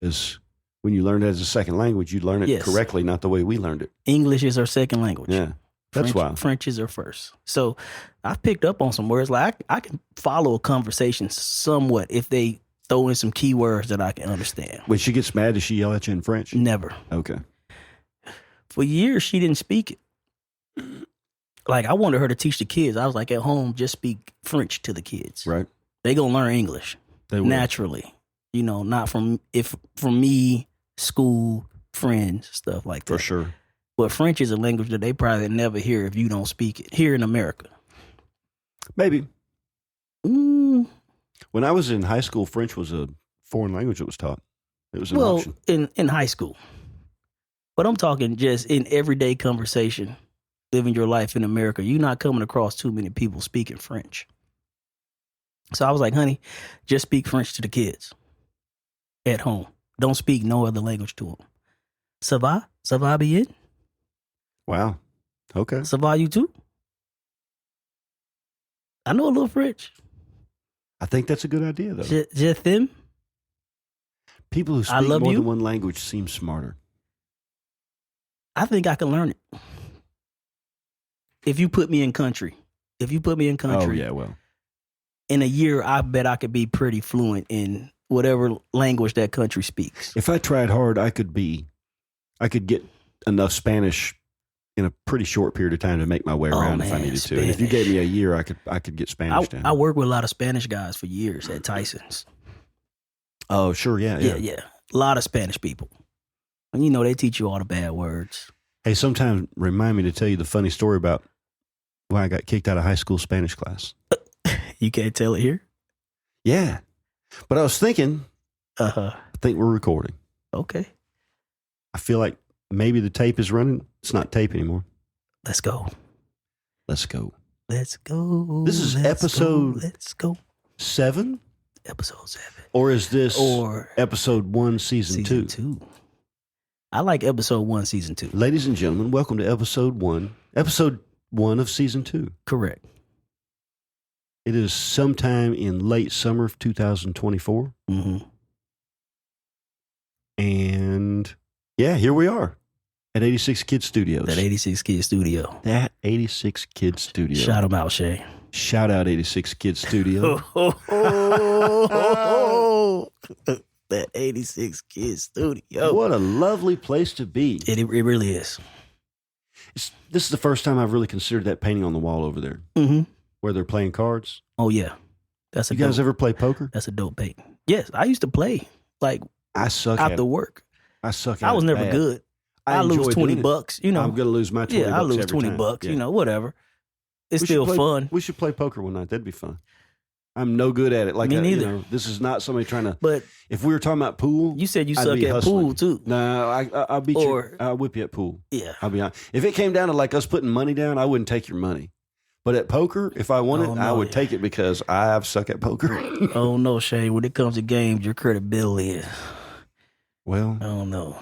Is when you learn it as a second language, you learn it correctly, not the way we learned it. English is our second language. Yeah, that's why. French is our first. So I picked up on some words. Like I can follow a conversation somewhat if they throw in some keywords that I can understand. When she gets mad, does she yell at you in French? Never. Okay. For years, she didn't speak it. Like, I wanted her to teach the kids. I was like, at home, just speak French to the kids. Right. They gonna learn English naturally. You know, not from me, school, friends, stuff like that. For sure. But French is a language that they probably never hear if you don't speak it here in America. Maybe. When I was in high school, French was a foreign language that was taught. It was an option. in high school. But I'm talking just in everyday conversation, living your life in America. You're not coming across too many people speaking French. So I was like, honey, just speak French to the kids at home. Don't speak no other language to them. Ça va? Ça va bien? Wow. Okay. Ça va you too? I know a little French. I think that's a good idea, though. Je t'aime. People who speak more than one language seem smarter. I think I can learn it. If you put me in country. Oh, yeah, well. In a year, I bet I could be pretty fluent in whatever language that country speaks. If I tried hard, I could get enough Spanish in a pretty short period of time to make my way around if I needed to. And if you gave me a year, I could get Spanish down. I worked with a lot of Spanish guys for years at Tyson's. Oh, sure, yeah. A lot of Spanish people. And you know, they teach you all the bad words. Hey, sometime remind me to tell you the funny story about why I got kicked out of high school Spanish class. You can't tell it here? Yeah. But I was thinking, I think we're recording. Okay. I feel like maybe the tape is running. It's not tape anymore. Let's go. Let's go. Let's go. This is episode 7? Episode 7. Or is this episode 1, season 2? I like episode 1, season 2. Ladies and gentlemen, welcome to episode 1. Episode 1 of season 2. Correct. It is sometime in late summer of 2024. Mm-hmm. And yeah, here we are at 86 Kid Studios. That 86 Kid Studio. That 86 Kid Studio. Shout them out, Shay. Shout out 86 Kid Studio. That 86 Kid Studio. What a lovely place to be. It really is. This is the first time I've really considered that painting on the wall over there. Mm-hmm. Where they're playing cards. Oh, yeah. You guys ever play poker? That's a dope painting. Yes, I used to play. Like, I suck after work. I suck at it. I was never bad. good. I lose $20, you know. I'm going to lose my $20 Yeah, I lose every $20, time. you know, whatever. It's still fun. We should play poker one night. That'd be fun. I'm no good at it. Like Me neither. You know, this is not somebody trying to. But if we were talking about pool, you said you suck at hustling. pool too. No, I'll beat you. I'll whip you at pool. Yeah, I'll be honest. If it came down to like us putting money down, I wouldn't take your money. But at poker, if I won it, I would take it because I suck at poker. Oh no, Shane. When it comes to games, your credibility is. Well, I don't know.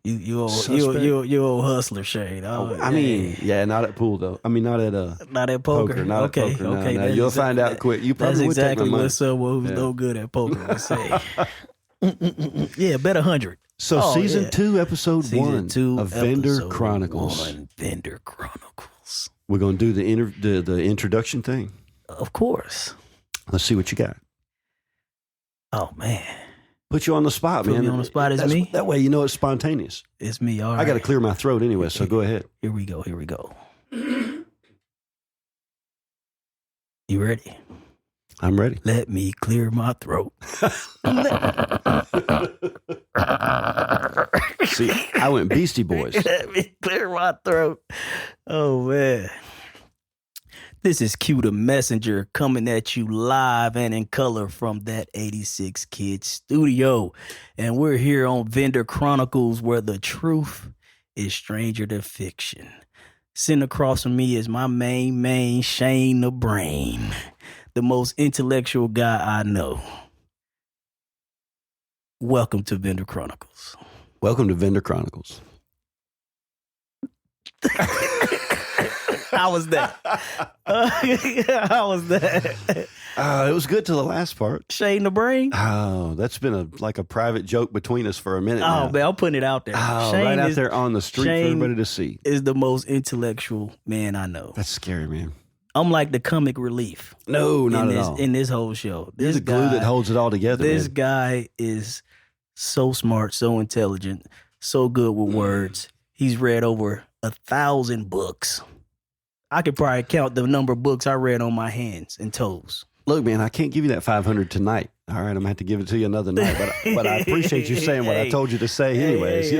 You old hustler, Shane. I mean, yeah, not at pool though. I mean, not at poker. Not okay, at poker. Okay, no, you'll find out quick. You probably that's would take my exactly money. what someone who's no good at poker would say. Bet 100. So season 2, episode 1 of Vendor Chronicles. Vendor Chronicles. We're gonna do the introduction thing. Of course. Let's see what you got. Oh man. Put you on the spot, man. Put me on the spot. It's me. That way you know it's spontaneous. It's me. All right. I got to clear my throat anyway, so go ahead. Here we go. You ready? I'm ready. Let me clear my throat. See, I went Beastie Boys. Let me clear my throat. Oh, man. This is Q the Messenger coming at you live and in color from that 86 Kid Studio. And we're here on Vendor Chronicles where the truth is stranger than fiction. Sitting across from me is my main Shane the Brain, the most intellectual guy I know. Welcome to Vendor Chronicles. Welcome to Vendor Chronicles. I How was that? How was that? It was good till the last part. Shading the brain? Oh, that's been like a private joke between us for a minute now. Oh, man, I'm putting it out there. Oh, Shane right out there on the street for everybody to see. Is the most intellectual man I know. That's scary, man. I'm like the comic relief. No, not at all. In this whole show. You're the glue that holds it all together, This man. guy is so smart, so intelligent, so good with words. He's read over 1,000 books. I could probably count the number of books I read on my hands and toes. Look, man, I can't give you that 500 tonight. All right, I'm going to have to give it to you another night. But I appreciate you saying what I told you to say anyways.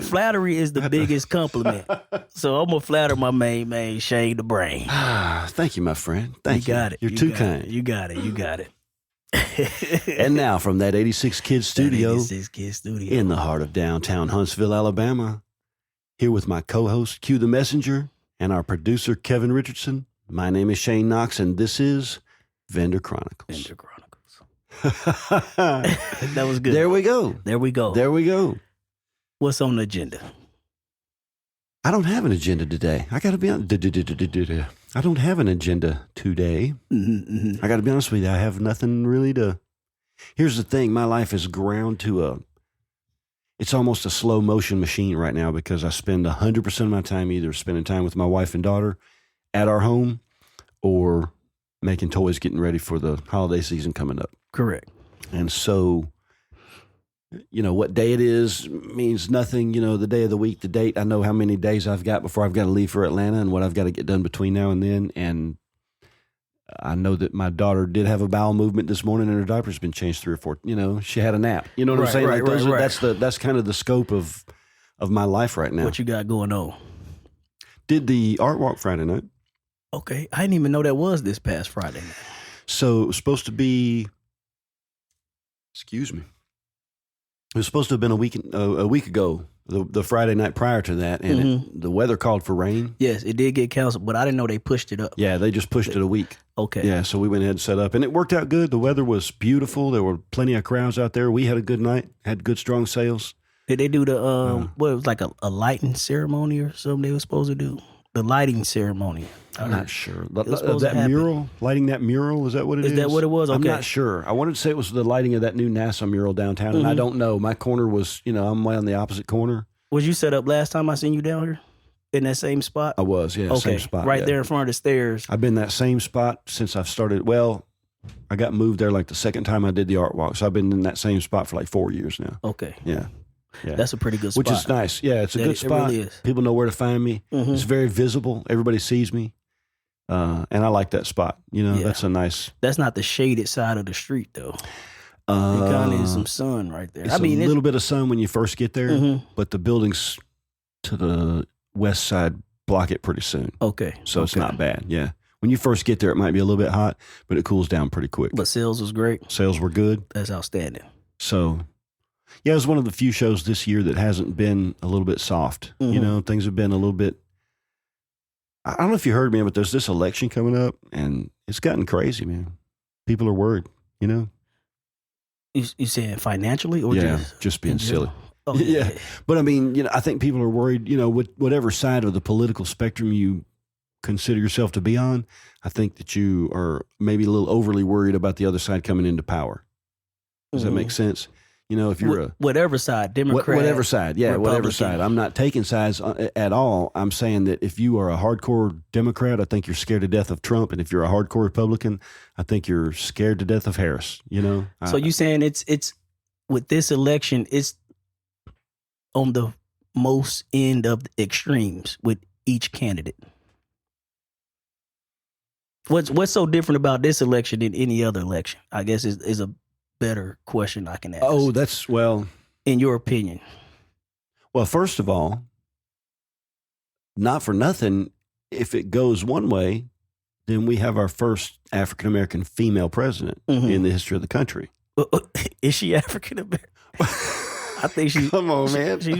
Flattery is the biggest compliment. So I'm going to flatter my main man, Shane the Brain. Thank you, my friend. Thank you. You got it. You're too kind. You got it. And now from that 86 Kids studio, 86 Kids studio in the heart of downtown Huntsville, Alabama, here with my co-host, Q the Messenger, and our producer, Kevin Richardson. My name is Shane Knox, and this is Vendor Chronicles. That was good. There we go. There we go. There we go. What's on the agenda? I don't have an agenda today. I got to be honest. I don't have an agenda today. Mm-hmm. I got to be honest with you. I have nothing really to. Here's the thing. My life is ground to it's almost a slow motion machine right now because I spend 100% of my time either spending time with my wife and daughter at our home or making toys, getting ready for the holiday season coming up. Correct. And so, what day it is means nothing. The day of the week, the date. I know how many days I've got before I've got to leave for Atlanta and what I've got to get done between now and then. And I know that my daughter did have a bowel movement this morning and her diaper's been changed 3 or 4. She had a nap. You know what I'm saying? Right. That's kind of the scope of my life right now. What you got going on? Did the art walk Friday night. Okay. I didn't even know that was this past Friday night. So it was supposed to be, excuse me. It was supposed to have been a week ago, the Friday night prior to that, and the weather called for rain. Yes, it did get canceled, but I didn't know they pushed it up. Yeah, they just pushed it a week. Okay. Yeah, so we went ahead and set up, and it worked out good. The weather was beautiful. There were plenty of crowds out there. We had a good night, had good, strong sales. Did they do the, what, it was like a lighting ceremony or something they were supposed to do? The lighting ceremony. I'm not sure. That mural, lighting that mural, is that what it is? Is that what it was? Okay. I'm not sure. I wanted to say it was the lighting of that new NASA mural downtown, and I don't know. My corner was, I'm way on the opposite corner. Was you set up last time I seen you down here? In that same spot? I was, yeah, okay. Same spot. Right there in front of the stairs. I've been that same spot since I've started. Well, I got moved there like the second time I did the art walk, so I've been in that same spot for like 4 years now. Okay. Yeah. That's a pretty good spot. Which is nice. Yeah, it's a good spot. It really is. People know where to find me. It's very visible. Everybody sees me. And I like that spot. That's a nice. That's not the shaded side of the street, though. You kind of need some sun right there. It's a little bit of sun when you first get there, but the buildings to the west side block it pretty soon. Okay. So it's not bad. Yeah. When you first get there, it might be a little bit hot, but it cools down pretty quick. But sales was great. Sales were good. That's outstanding. So, yeah, it was one of the few shows this year that hasn't been a little bit soft. Things have been a little bit. I don't know if you heard me, but there's this election coming up, and it's gotten crazy, man. People are worried, You saying financially or just being silly? Oh, yeah. But I mean, I think people are worried, with whatever side of the political spectrum you consider yourself to be on. I think that you are maybe a little overly worried about the other side coming into power. Does that make sense? If you're whatever side, Democrat, whatever side, Republican. Whatever side. I'm not taking sides at all. I'm saying that if you are a hardcore Democrat, I think you're scared to death of Trump, and if you're a hardcore Republican, I think you're scared to death of Harris. So you saying it's with this election, it's on the most end of the extremes with each candidate. What's so different about this election than any other election? I guess is a better question I can ask. Oh, in your opinion. Well, first of all, not for nothing, if it goes one way, then we have our first African-American female president in the history of the country. Is she African-American? I think she's. Come on, man. She's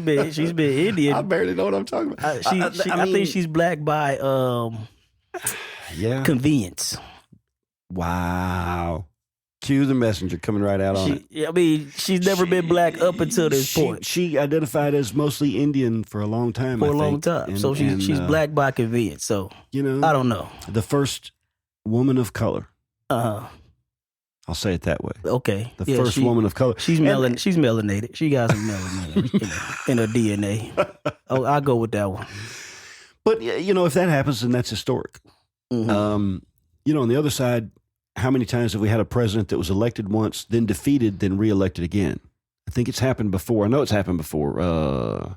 been Indian. I barely know what I'm talking about. I think she's black by convenience. Wow. Cue the messenger coming right out on it. I mean, she's never been black up until this point. She identified as mostly Indian for a long time. For a long time. And, so she's black by convenience. So, I don't know. The first woman of color. Uh-huh. I'll say it that way. Okay. The first woman of color. She's melanated. She got some melanin in her DNA. Oh, I'll go with that one. But, if that happens, then that's historic. Mm-hmm. On the other side, how many times have we had a president that was elected once, then defeated, then reelected again? I think it's happened before. I know it's happened before. I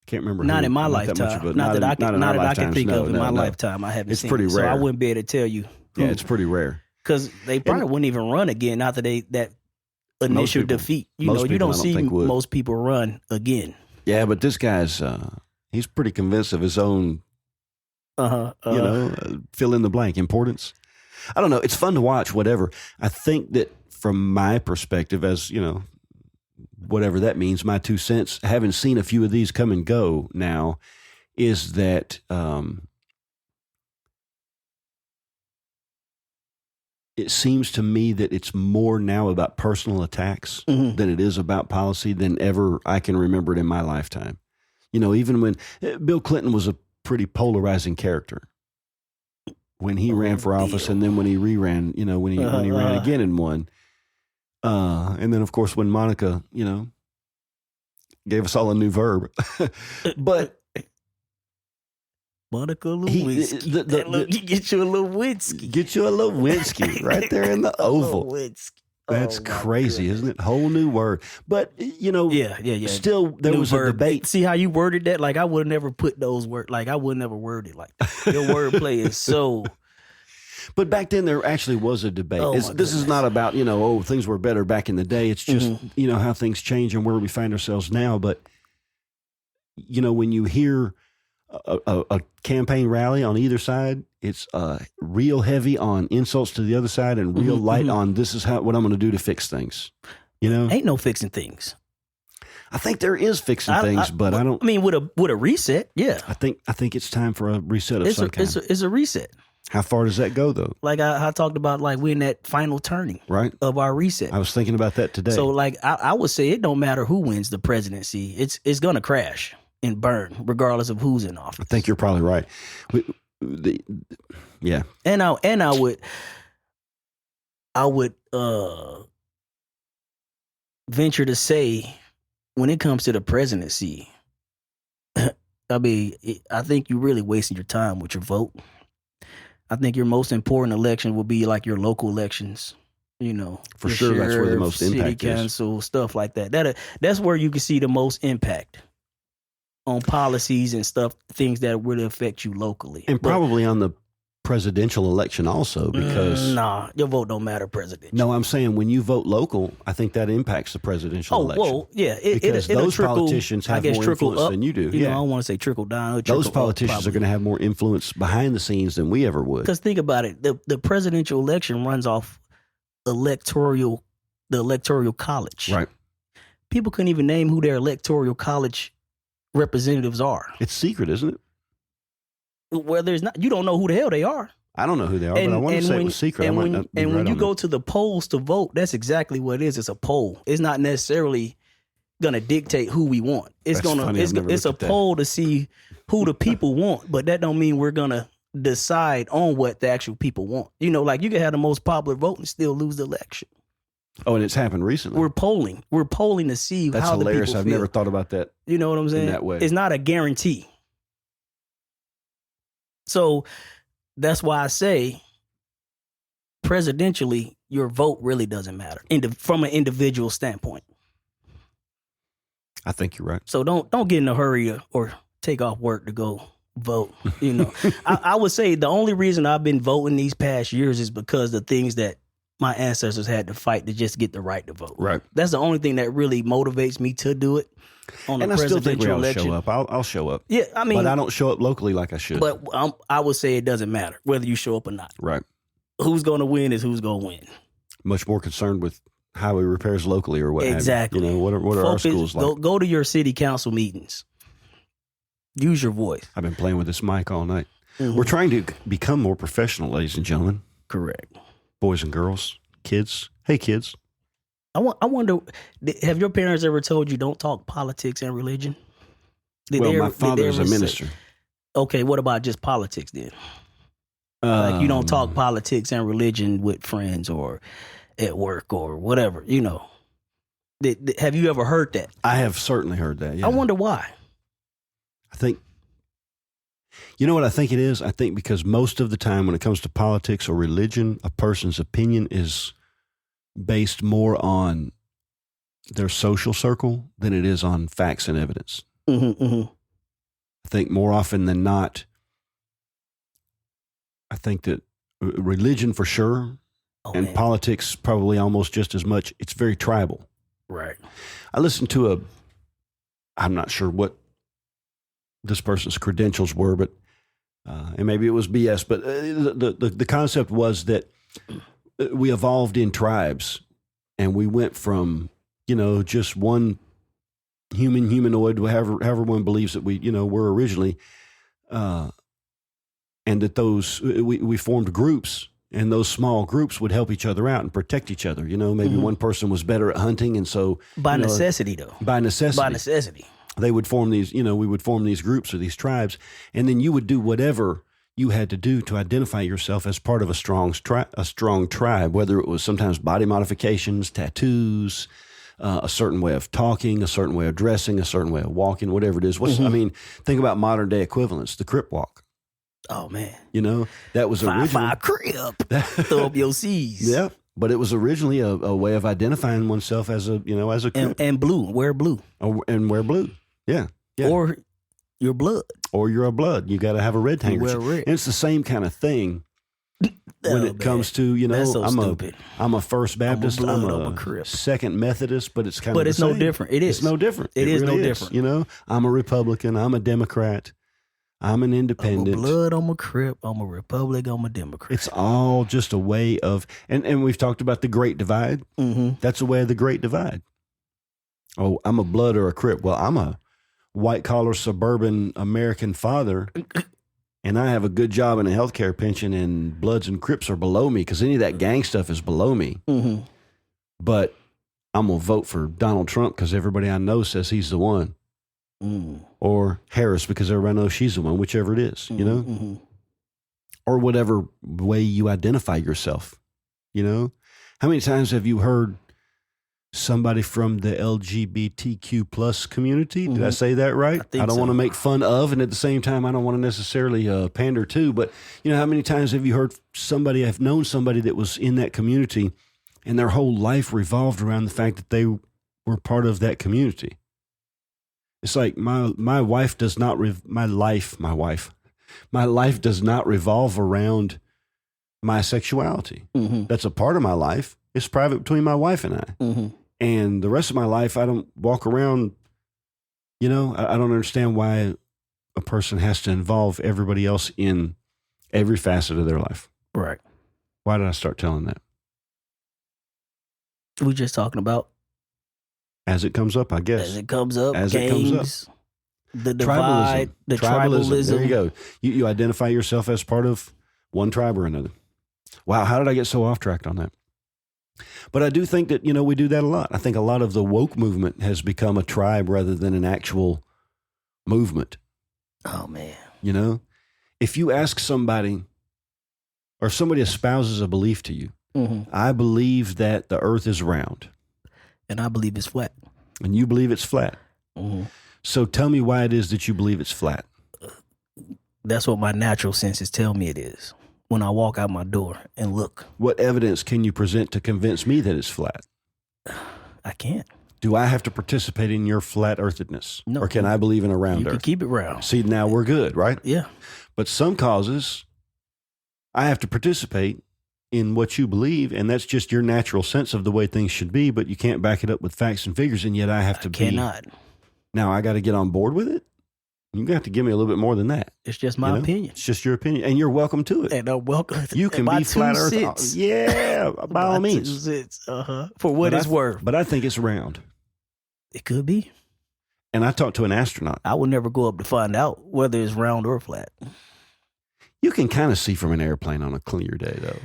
can't remember. Not in my lifetime. Not that I can think of in my lifetime. I haven't seen. It's pretty rare. So I wouldn't be able to tell you. Yeah, it's pretty rare. Because they probably wouldn't even run again after that initial defeat. You don't see most people run again. Yeah, but this guy's he's pretty convinced of his own. Fill in the blank importance. I don't know. It's fun to watch. Whatever. I think that from my perspective, as whatever that means, my 2 cents, having seen a few of these come and go now, is that it seems to me that it's more now about personal attacks than it is about policy than ever I can remember it in my lifetime. Even when Bill Clinton was a pretty polarizing character when he ran for office, and then when he re-ran, when he ran again and won. And then, of course, when Monica, gave us all a new verb. But Monica Lewinsky. Get you a little whiskey. Get you a little whiskey right there in the oval. That's crazy, goodness. Isn't it? Whole new word. But, yeah. Still, there was a debate. See how you worded that? Like, I would never put those words. Like, I would never word it like that. Your wordplay is so... But back then, there actually was a debate. This is not about, things were better back in the day. It's just, how things change and where we find ourselves now. But, when you hear a campaign rally on either side, it's real heavy on insults to the other side and real light on this is what I'm going to do to fix things. Ain't no fixing things. I think there is fixing things, but I don't. I mean, with a reset, yeah. I think it's time for a reset of some kind. It's a reset. How far does that go, though? Like I talked about, like we're in that final turning of our reset. I was thinking about that today. So, like I would say, it don't matter who wins the presidency. It's gonna crash and burn, regardless of who's in office. I think you're probably right. Yeah. And I would venture to say, when it comes to the presidency, I mean, I think you're really wasting your time with your vote. I think your most important election will be like your local elections. For sure, that's where the most impact city council, stuff like that. That's where you can see the most impact on policies and stuff, things that really affect you locally. And probably on the presidential election also, because... your vote don't matter presidential. No, I'm saying when you vote local, I think that impacts the presidential election. Oh, well, yeah. Because those politicians have more influence up, than you do. I don't want to say trickle down. Those politicians are going to have more influence behind the scenes than we ever would. Because think about it. The presidential election runs off the electoral college. Right. People couldn't even name who their electoral college representatives are. It's secret, isn't it? Well, you don't know who the hell they are. I don't know who they are, but I want to say it was secret. And when you go to the polls to vote, that's exactly what it is. It's a poll. It's not necessarily going to dictate who we want. It's a poll to see who the people want, but that don't mean we're going to decide on what the actual people want. Like you can have the most popular vote and still lose the election. Oh, and it's happened recently. We're polling to see that's how hilarious. the people I've feel. never thought about that. You know what I'm saying? In that way. It's not a guarantee. So that's why I say presidentially, your vote really doesn't matter from an individual standpoint. I think you're right. So don't get in a hurry or take off work to go vote. I would say the only reason I've been voting these past years is because the things that my ancestors had to fight to just get the right to vote. Right. That's the only thing that really motivates me to do it. On and the I still think we ought to election. show up. I'll show up. Yeah, I mean, but I don't show up locally like I should. But I would say it doesn't matter whether you show up or not. Right. Who's going to win is who's going to win. Much more concerned with highway repairs locally or what exactly. have you. What are our schools like? Go to your city council meetings. Use your voice. I've been playing with this mic all night. Mm-hmm. We're trying to become more professional, ladies and gentlemen. Correct. Boys and girls, kids. Hey, kids. I wonder, have your parents ever told you don't talk politics and religion? My father is a minister. Okay, what about just politics then? Like you don't talk politics and religion with friends or at work or whatever, you know. Have you ever heard that? I have certainly heard that, yeah. I wonder why. I think, you know what I think it is? I think because most of the time when it comes to politics or religion, a person's opinion is based more on their social circle than it is on facts and evidence. Mm-hmm, mm-hmm. I think more often than not, I think that religion for sure, and politics probably almost just as much, it's very tribal. Right. I listened to I'm not sure what this person's credentials were, but and maybe it was BS, but the concept was that we evolved in tribes, and we went from, just one humanoid, however one believes that we, were originally, and that we formed groups, and those small groups would help each other out and protect each other. Maybe one person was better at hunting, and so by necessity, though. By necessity, they would form these. We would form these groups or these tribes, and then you would do whatever you had to do to identify yourself as part of a strong tribe. Whether it was sometimes body modifications, tattoos, a certain way of talking, a certain way of dressing, a certain way of walking, whatever it is. Think about modern day equivalents, the crip walk. Oh man, that was originally crib. Throw up your C's. Yeah, but it was originally a way of identifying oneself as a crip. And blue. Wear blue. And wear blue. Yeah. Or your blood. Or you're a blood. You got to have a red handkerchief. Red. And it's the same kind of thing when it comes to That's so stupid. I'm a First Baptist. I'm a crip. Second Methodist, but it's kind of. But it's no different. It is. It's no different. It is really no different. I'm a Republican. I'm a Democrat. I'm an independent. I'm a blood, I'm a crip, I'm a Republic, I'm a Democrat. It's all just a way of, and we've talked about the Great Divide. Mm-hmm. That's a way of the Great Divide. Oh, I'm a blood or a crip. Well, I'm a white-collar suburban American father, and I have a good job and a healthcare pension, and bloods and crips are below me because any of that gang stuff is below me. Mm-hmm. But I'm going to vote for Donald Trump because everybody I know says he's the one. Mm. Or Harris because everybody knows she's the one, whichever it is, Mm-hmm. or whatever way you identify yourself, How many times have you heard somebody from the LGBTQ plus community? Did I say that right? I don't want to make fun of, and at the same time, I don't want to necessarily pander to, but how many times have you heard somebody, I've known somebody that was in that community and their whole life revolved around the fact that they were part of that community. It's like my life does not revolve around my sexuality. Mm-hmm. That's a part of my life. It's private between my wife and I. Mm-hmm. And the rest of my life, I don't walk around, I don't understand why a person has to involve everybody else in every facet of their life. Right. Why did I start telling that? We're just talking about as it comes up, I guess. As it comes up, as gangs, it comes up. The divide, the tribalism. There you go. You identify yourself as part of one tribe or another. Wow, how did I get so off track on that? But I do think that, we do that a lot. I think a lot of the woke movement has become a tribe rather than an actual movement. Oh, man. If you ask somebody or if somebody espouses a belief to you, mm-hmm. I believe that the earth is round. And I believe it's flat. And you believe it's flat. Mm-hmm. So tell me why it is that you believe it's flat. That's what my natural senses tell me it is. When I walk out my door and look. What evidence can you present to convince me that it's flat? I can't. Do I have to participate in your flat earthedness? No. Or can I believe in a round earth? You can keep it round. See, now we're good, right? Yeah. But some causes, I have to participate in what you believe, and that's just your natural sense of the way things should be, but you can't back it up with facts and figures, and yet I have to cannot. Now I got to get on board with it? You got to give me a little bit more than that. It's just my opinion. It's just your opinion, and you're welcome to it. And I'm welcome. You can be flat earth. Yeah, by all means. For what it's worth. But I think it's round. It could be. And I talked to an astronaut. I would never go up to find out whether it's round or flat. You can kind of see from an airplane on a clear day, though.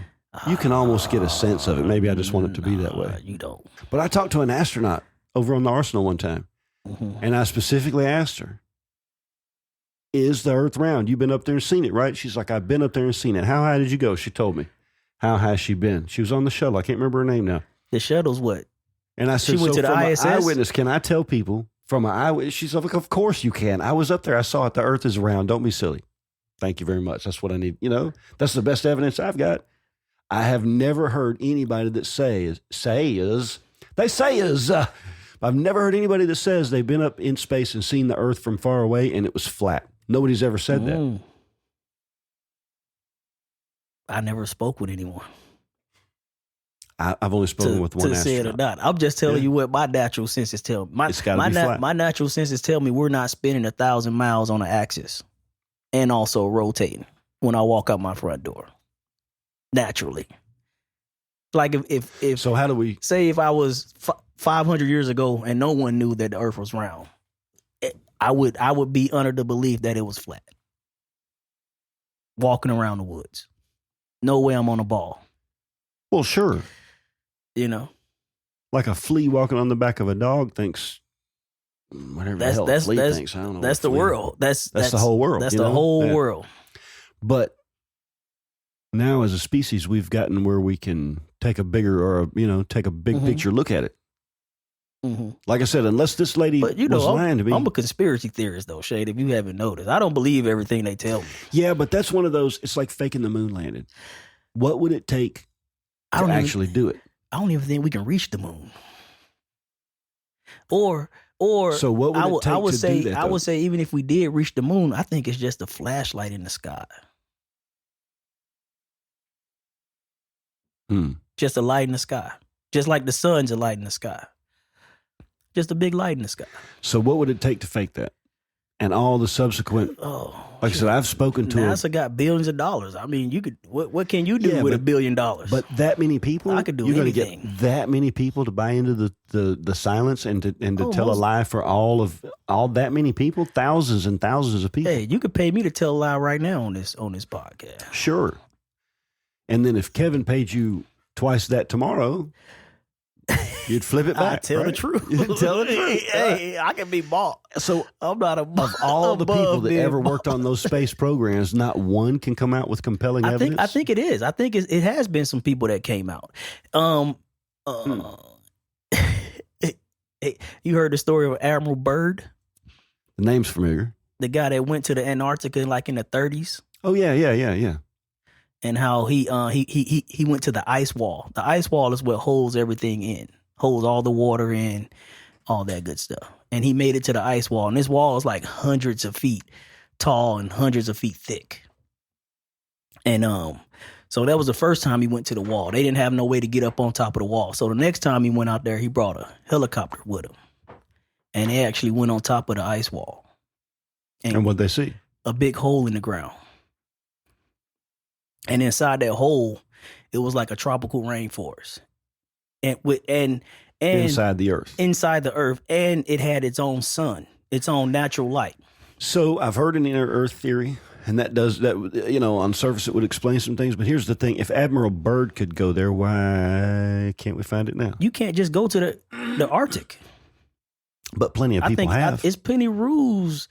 You can almost get a sense of it. Maybe I just want it to be that way. You don't. But I talked to an astronaut over on the Arsenal one time, and I specifically asked her, is the Earth round? You've been up there and seen it, right? She's like, I've been up there and seen it. How high did you go? She told me. How high has she been? She was on the shuttle. I can't remember her name now. The shuttle's what? And I said, She went to the from ISS? an eyewitness, can I tell people from an eyewitness? She's like, of course you can. I was up there. I saw it. The Earth is round. Don't be silly. Thank you very much. That's what I need. You know, that's the best evidence I've got. I have never heard anybody that I've never heard anybody that says they've been up in space and seen the Earth from far away and it was flat. Nobody's ever said that. I never spoke with anyone. I've only spoken with one to say it or astronaut. not. I'm just telling you what my natural senses tell me. It's gotta be flat. My natural senses tell me we're not spinning 1,000 miles on an axis and also rotating when I walk out my front door. Naturally. Like if So how do we say if I was 500 years ago and no one knew that the Earth was round, I would be under the belief that it was flat. Walking around the woods. No way I'm on a ball. Well, sure. You know? Like a flea walking on the back of a dog thinks whatever the hell a flea thinks. I don't know. That's the world. That's the whole world. That's the whole world. But now as a species, we've gotten where we can take a bigger take a big picture look at it. Like I said, unless this lady was lying to me. I'm a conspiracy theorist, though, Shade, if you haven't noticed. I don't believe everything they tell me. Yeah, but that's one of those, it's like faking the moon landing. What would it take to actually do it? I don't even think we can reach the moon. Or so what would it take I would to say, do that, I would say even if we did reach the moon, I think it's just a flashlight in the sky. Just a light in the sky. Just like the sun's a light in the sky. Just a big light in the sky. So what would it take to fake that? And all the subsequent, like I said, I've spoken to NASA got billions of dollars. I mean, you could. What can you do with $1 billion? But that many people, I could do you're anything. Going to get that many people to buy into the silence and to tell a lie for all that many people, thousands and thousands of people. Hey, you could pay me to tell a lie right now on this podcast. Sure. And then if Kevin paid you twice that tomorrow, you'd flip it back. Tell the truth. Tell the truth. Hey, I can be bought. So I'm not of all the people that ever worked on those space programs, not one can come out with compelling evidence. I think it is. I think it has been some people that came out. You heard the story of Admiral Byrd? The name's familiar. The guy that went to the Antarctica like in the 30s. Oh yeah. And how he went to the ice wall. The ice wall is what holds everything in, holds all the water in, all that good stuff. And he made it to the ice wall. And this wall is like hundreds of feet tall and hundreds of feet thick. And so that was the first time he went to the wall. They didn't have no way to get up on top of the wall. So the next time he went out there, he brought a helicopter with him. And they actually went on top of the ice wall. And what'd they see? A big hole in the ground. And inside that hole, it was like a tropical rainforest, and inside the earth, and it had its own sun, its own natural light. So I've heard an inner Earth theory, and that on surface it would explain some things. But here's the thing: if Admiral Byrd could go there, why can't we find it now? You can't just go to the Arctic. But plenty of people have. It's plenty rules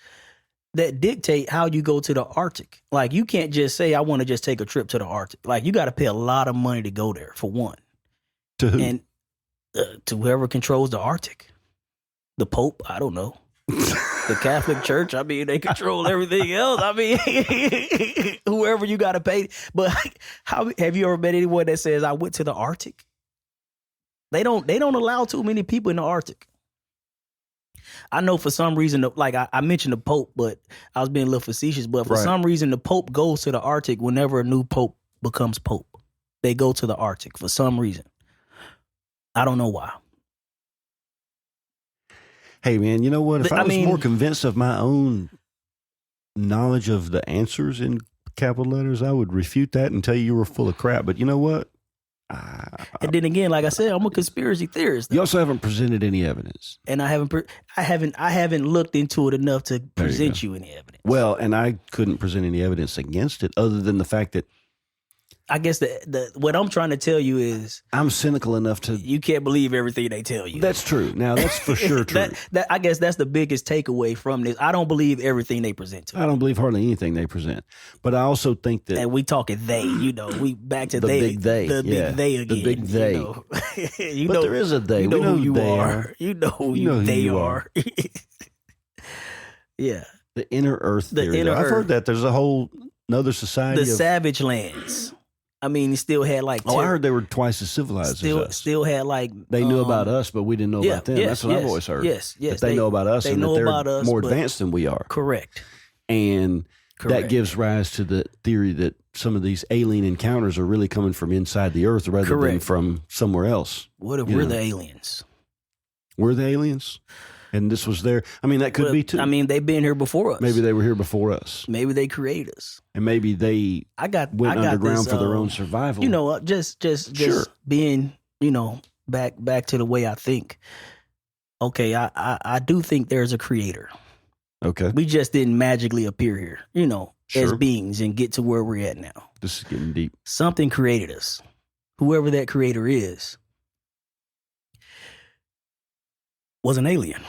that dictate how you go to the Arctic. Like, you can't just say, I want to just take a trip to the Arctic. Like, you got to pay a lot of money to go there, for one. To who? And to whoever controls the Arctic. The Pope, I don't know. The Catholic Church, I mean, they control everything else. I mean, whoever you got to pay. But have you ever met anyone that says, I went to the Arctic? They don't allow too many people in the Arctic. I know for some reason, like I mentioned the Pope, but I was being a little facetious. But for some reason, the Pope goes to the Arctic whenever a new Pope becomes Pope. They go to the Arctic for some reason. I don't know why. Hey, man, you know what? If I was more convinced of my own knowledge of the answers in capital letters, I would refute that and tell you were full of crap. But you know what? And then again, like I said, I'm a conspiracy theorist. You also haven't presented any evidence, and I haven't looked into it enough to present you any evidence. Well, and I couldn't present any evidence against it, other than the fact that I guess the what I'm trying to tell you is I'm cynical enough to. you can't believe everything they tell you. That's true. Now that's for sure true. I guess that's the biggest takeaway from this. I don't believe everything they present to me. I don't believe hardly anything they present, but I also think that. And we talking they, we back to the they, big they, the big they again. The big they. But there is a they. You know we know who you they are. You know who they are. Yeah. The inner Earth theory. Inner I've Earth. heard that. There's a whole another society. The savage lands. I mean, he still had like. I heard they were twice as civilized as us. Still had like. They knew about us, but we didn't know about them. That's what I've always heard. Yes. That they know about us, and that they're more advanced than we are. Correct. And that gives rise to the theory that some of these alien encounters are really coming from inside the Earth rather than from somewhere else. What if we're the aliens? We're the aliens? And this was their. I mean, that could be too. I mean, they've been here before us. Maybe they were here before us. Maybe they created us. And maybe they went underground for their own survival. You know, just being, back to the way I think. Okay, I do think there's a creator. Okay. We just didn't magically appear here, as beings and get to where we're at now. This is getting deep. Something created us. Whoever that creator is was an alien.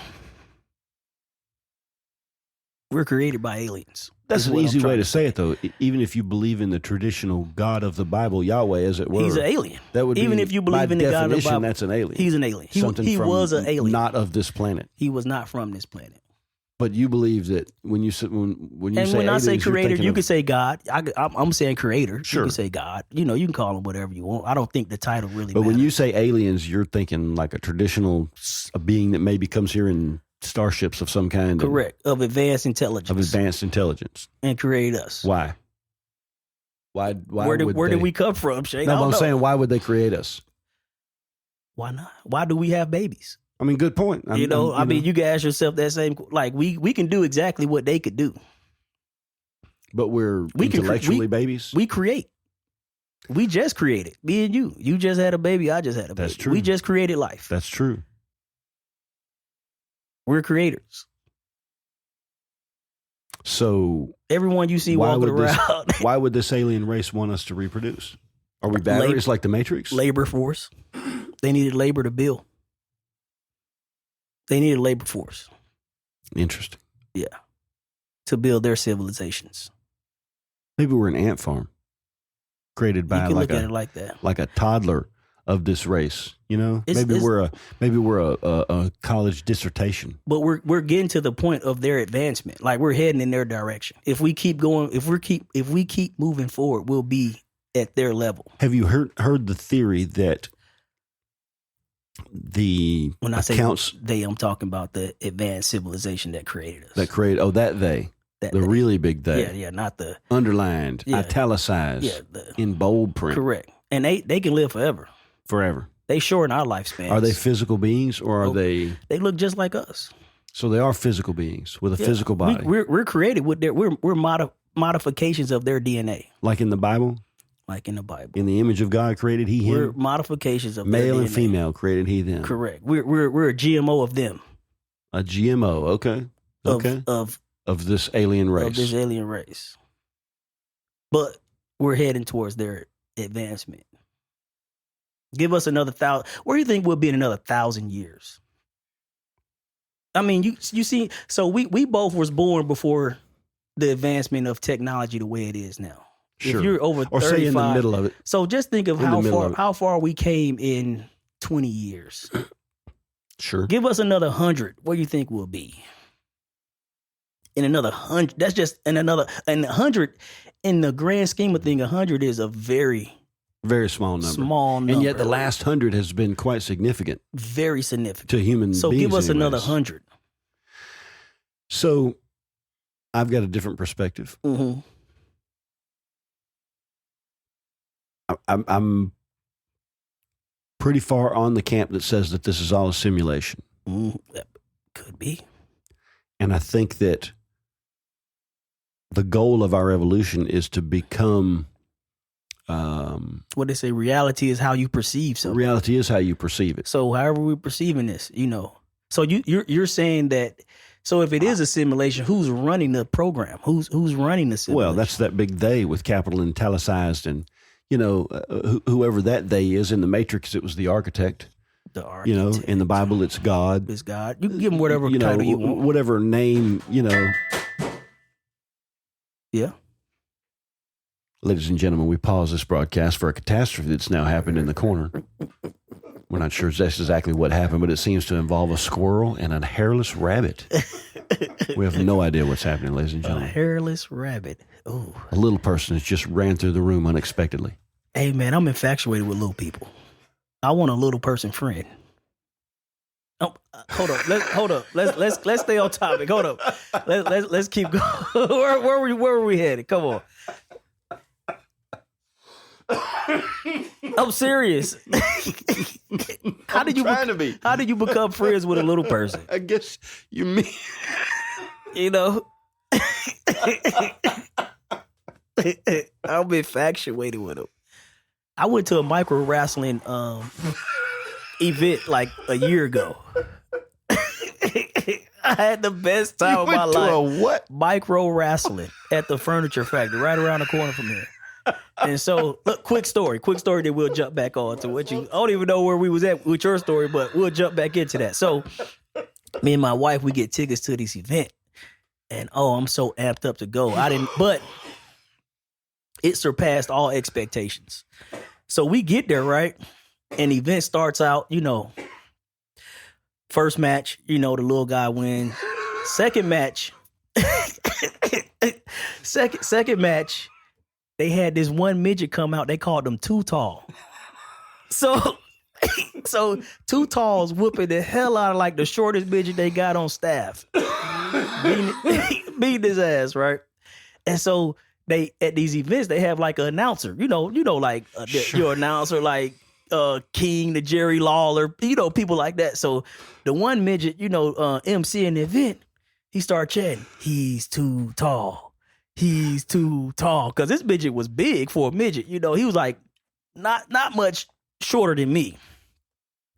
We're created by aliens. That's an easy way to say it, though. Even if you believe in the traditional God of the Bible, Yahweh, as it were, he's an alien. That would even be, if you believe by in the God of the definition, Bible, that's an alien. He's an alien. He was an alien, not of this planet. He was not from this planet. But you believe that when you say when I say creator, you could say God. I'm saying creator. Sure. You could say God. You can call him whatever you want. I don't think the title really. But matters. when you say aliens, you're thinking like a being that maybe comes here in starships of some kind. Correct. Of advanced intelligence. And create us. Why? Why where did we come from, Shane? No, I'm saying, why would they create us? Why not? Why do we have babies? I mean, good point. You can ask yourself that same, like we can do exactly what they could do. But we're intellectually babies? We create. We just created. Me and you. You just had a baby. I just had a baby. That's true. We just created life. That's true. We're creators. So everyone you see walking around. Why would this alien race want us to reproduce? Are we batteries like the Matrix? Labor force. They needed labor to build. They needed labor force. Interesting. Yeah. To build their civilizations. Maybe we're an ant farm created by look at it like that. Like a toddler of this race. Maybe we're a college dissertation. But we're getting to the point of their advancement. Like we're heading in their direction. If we keep going, if we keep moving forward, we'll be at their level. Have you heard the theory that when I say they, I'm talking about the advanced civilization that created us. The really big they. Yeah, not the underlined, italicized, in bold print. Correct. And they can live forever. Forever. They shorten our lifespan. Are they physical beings or are they? They look just like us. So they are physical beings with a physical body. We're created with we're modifications of their DNA. Like in the Bible. Like in the Bible. In the image of God created he, him. We're modifications of male their and DNA. Female created he, them. Correct. We're a GMO of them. A GMO, okay. Okay. Of this alien race. Of this alien race. But we're heading towards their advancement. Give us another 1,000. Where do you think we'll be in another 1,000 years? I mean, you see, so we both was born before the advancement of technology the way it is now. Sure. If you're over 35, or say in the middle of it. So just think of how far we came in 20 years. Sure. Give us another 100. Where do you think we'll be? In another 100. That's just in another 100 in the grand scheme of things. 100 is a very small number. Small number. And yet the last 100 has been quite significant. Very significant. To human beings. So give us anyways. another 100. So I've got a different perspective. Mm-hmm. I'm pretty far on the camp that says that this is all a simulation. That could be. And I think that the goal of our evolution is to become... what they say, reality is how you perceive something. Reality is how you perceive it. So however we're perceiving this, So you're saying that... So if it is a simulation, who's running the program? Who's running the simulation? Well, that's that big they with capital italicized and... whoever that they is. In the Matrix, it was the architect. The architect. In the Bible, it's God. It's God. You can give him whatever title you want. Whatever name, Yeah. Ladies and gentlemen, we pause this broadcast for a catastrophe that's now happened in the corner. We're not sure that's exactly what happened, but it seems to involve a squirrel and a hairless rabbit. We have no idea what's happening, ladies and gentlemen. A hairless rabbit. Oh. A little person has just ran through the room unexpectedly. Hey, man, I'm infatuated with little people. I want a little person friend. Oh, hold up. Let's stay on topic. Hold up. Let's keep going. Where were we headed? Come on. I'm serious. How did you become friends with a little person? I guess you mean I'm infatuated with him. I went to a micro wrestling event like a year ago. I had the best time of my life. A what? Micro wrestling at the furniture factory right around the corner from here. And so, look, quick story that we'll jump back on to what I don't even know where we was at with your story, but we'll jump back into that. So, me and my wife, we get tickets to this event. And, I'm so amped up to go. But it surpassed all expectations. So we get there, right? And the event starts out, first match, the little guy wins. Second match, second match, they had this one midget come out. They called him Too Tall. So Too Tall's whooping the hell out of like the shortest midget they got on staff. Beating his ass, right? And so they at these events they have like an announcer, like your announcer, like King, the Jerry Lawler, people like that. So the one midget, MC the event, he started chanting, "He's too tall. He's too tall." Because this midget was big for a midget. He was like not much shorter than me.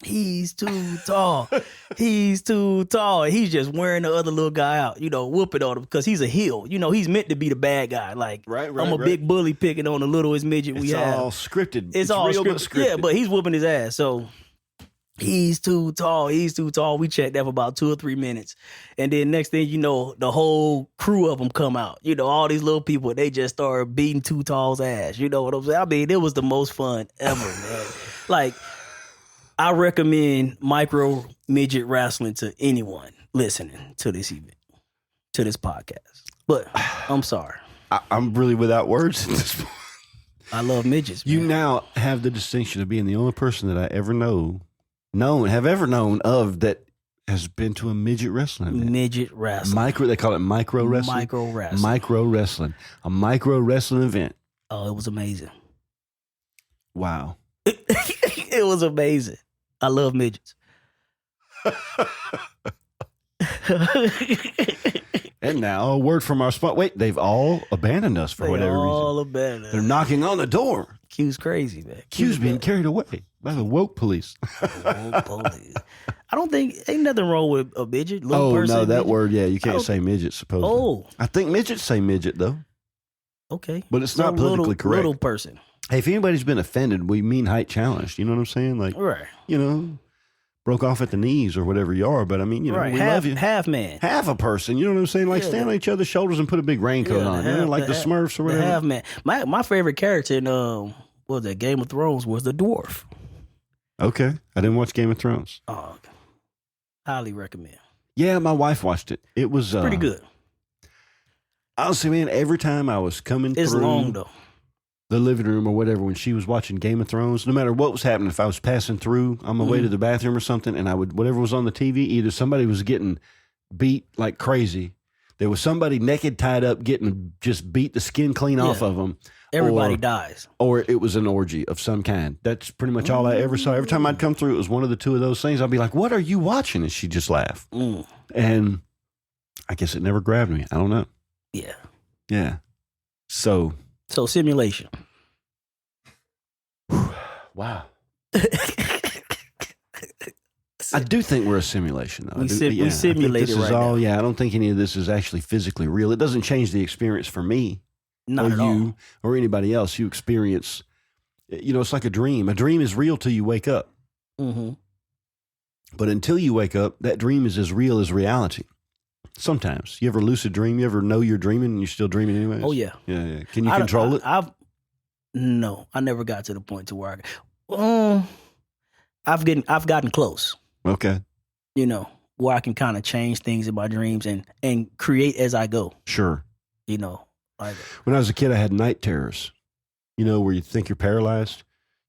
He's too tall. He's too tall. And he's just wearing the other little guy out, whooping on him because he's a heel. He's meant to be the bad guy. Like, I'm a big bully picking on the littlest midget we have. It's all scripted. It's all real, scripted. Yeah, but he's whooping his ass. So he's too tall. He's too tall. We checked that for about 2 or 3 minutes. And then next thing you know, the whole crew of them come out. All these little people, they just start beating Too Tall's ass. You know what I'm saying? I mean, it was the most fun ever, man. Like, I recommend micro midget wrestling to anyone listening to this event, to this podcast. But I'm sorry. I'm really without words at this point. I love midgets, man. You now have the distinction of being the only person that I ever have ever known of that has been to a midget wrestling event. Midget wrestling. They call it micro wrestling? Micro wrestling. Micro wrestling. A micro wrestling event. Oh, it was amazing. Wow. It was amazing. I love midgets. And now a word from our spot. Wait, they've all abandoned us for whatever reason. All abandoned us. They're knocking on the door. Q's crazy, man. Q's being carried away by the woke police. Woke police. I don't think ain't nothing wrong with a midget. No, that midget. Word, yeah, you can't say midget. Supposedly. Oh, I think midgets say midget though. Okay, but it's not politically correct. Little person. Hey, if anybody's been offended, we mean height challenged. You know what I'm saying? Like, right. Broke off at the knees or whatever you are. But I mean, right. we love you. Half man. Half a person. You know what I'm saying? Like stand on each other's shoulders and put a big raincoat on. Like the Smurfs or whatever. Half man. My favorite character in what was that, Game of Thrones was the dwarf. Okay. I didn't watch Game of Thrones. Oh, highly recommend. Yeah, my wife watched it. It was pretty good. Honestly, man, every time I was coming it's through long though. The living room or whatever, when she was watching Game of Thrones, no matter what was happening, if I was passing through on my way to the bathroom or something, and I would, whatever was on the TV, either somebody was getting beat like crazy, there was somebody naked, tied up, getting just beat the skin clean off of them. Everybody dies. Or it was an orgy of some kind. That's pretty much all I ever saw. Every time I'd come through, it was one of the two of those things. I'd be like, "What are you watching?" And she'd just laugh. And I guess it never grabbed me. I don't know. Yeah. Yeah. So simulation. Wow. I do think we're a simulation, though. We simulate it right now. Yeah, I don't think any of this is actually physically real. It doesn't change the experience for me. Not or at you all. or anybody else. You experience it's like a dream. A dream is real till you wake up. Mm-hmm. But until you wake up, that dream is as real as reality. Sometimes. You ever lucid dream? You ever know you're dreaming and you're still dreaming anyways? Oh, yeah. Yeah. Can you control it? No, I never got to the point to where I've gotten close. Okay. Where I can kind of change things in my dreams and create as I go. Sure. Like when I was a kid, I had night terrors. Where you think you're paralyzed.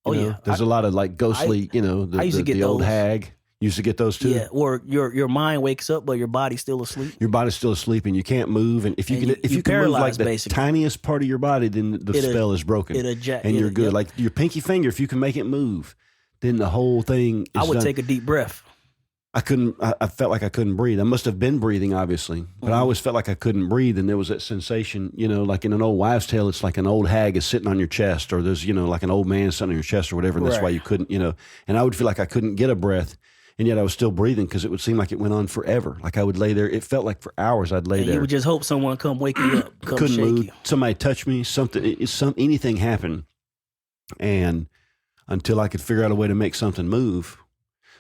Yeah. There's a lot of like ghostly. I used to get the old those. hag. You used to get those too. Yeah, or your mind wakes up, but your body's still asleep. Your body's still asleep, and you can't move. And if you can move like the basically. tiniest part of your body, then the spell is broken, and you're good. Yep. Like your pinky finger, if you can make it move, then the whole thing is I would done. take a deep breath. I couldn't. I felt like I couldn't breathe. I must have been breathing, obviously, but I always felt like I couldn't breathe, and there was that sensation. Like in an old wives' tale, it's like an old hag is sitting on your chest, or there's like an old man sitting on your chest, or whatever, and that's why you couldn't. And I would feel like I couldn't get a breath, and yet I was still breathing because it would seem like it went on forever. Like I would lay there. It felt like for hours I'd lay there. You would just hope someone come wake you up, come couldn't shake move. you. Somebody touch me. Anything happened, and until I could figure out a way to make something move.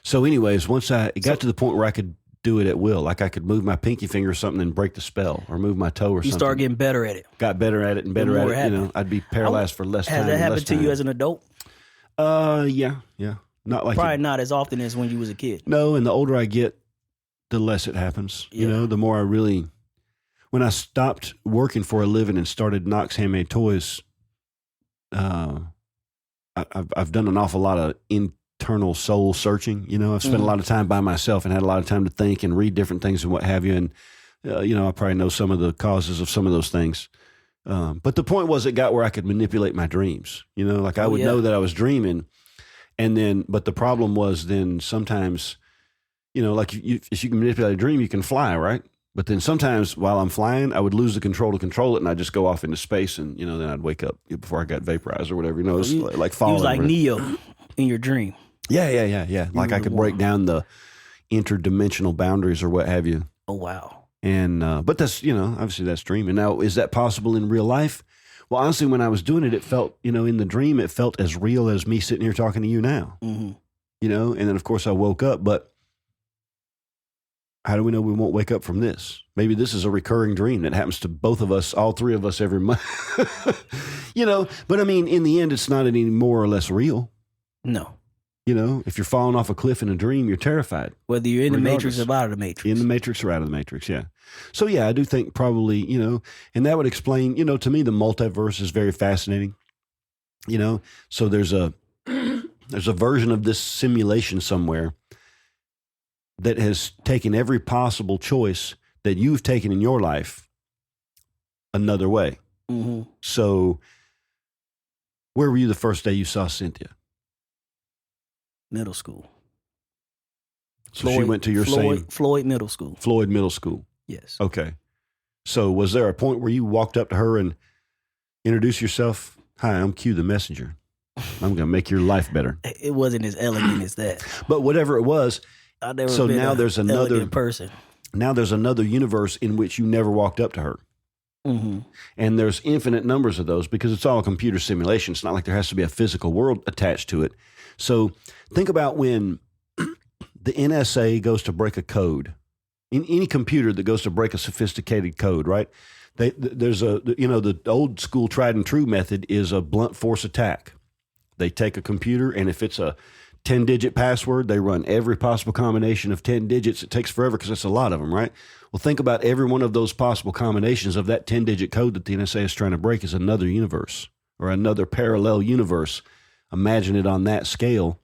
So anyways, once it got to the point where I could do it at will, like I could move my pinky finger or something and break the spell, or move my toe or something. You start getting better at it. Got better at it and better at it. I'd be paralyzed for less time. Has that happened to you as an adult? Yeah. Not like probably not as often as when you was a kid. No, and the older I get, the less it happens. Yeah. The more I really. When I stopped working for a living and started Knox Handmade Toys, I've done an awful lot of internal soul searching. I've spent a lot of time by myself and had a lot of time to think and read different things and what have you. And, I probably know some of the causes of some of those things. But the point was it got where I could manipulate my dreams. Like I would know that I was dreaming. And then, but the problem was then sometimes, like if you can manipulate a dream, you can fly, right? But then sometimes while I'm flying, I would lose the control to control it, and I'd just go off into space, and then I'd wake up before I got vaporized or whatever. It's like falling. You was like Neo in your dream. Yeah. Like I could break down the interdimensional boundaries or what have you. Oh wow! And but that's obviously that's dreaming. Now, is that possible in real life? Well, honestly, when I was doing it, it felt in the dream it felt as real as me sitting here talking to you now. Mm-hmm. And then of course I woke up, but how do we know we won't wake up from this? Maybe this is a recurring dream that happens to both of us, all three of us every month. But I mean, in the end, it's not any more or less real. No. If you're falling off a cliff in a dream, you're terrified. Whether you're in the Matrix or out of the Matrix. In the Matrix or out of the Matrix, yeah. So, yeah, I do think probably, and that would explain, to me, the multiverse is very fascinating. So there's a version of this simulation somewhere that has taken every possible choice that you've taken in your life another way. Mm-hmm. So where were you the first day you saw Cynthia? Middle school. So she went to your same... Floyd Middle School. Floyd Middle School. Yes. Okay. So was there a point where you walked up to her and introduced yourself? Hi, I'm Q the messenger. I'm going to make your life better. It wasn't as elegant as that. But whatever it was, I've never so been now there's another person. Now there's another universe in which you never walked up to her. Mm-hmm. And there's infinite numbers of those because it's all a computer simulation. It's not like there has to be a physical world attached to it. So think about when the NSA goes to break a code. In any computer that goes to break a sophisticated code, right? There's the old school tried and true method is a blunt force attack. They take a computer, and if it's a 10-digit password, they run every possible combination of 10 digits. It takes forever because it's a lot of them, right? Well, think about every one of those possible combinations of that 10-digit code that the NSA is trying to break is another universe or another parallel universe. Imagine it on that scale,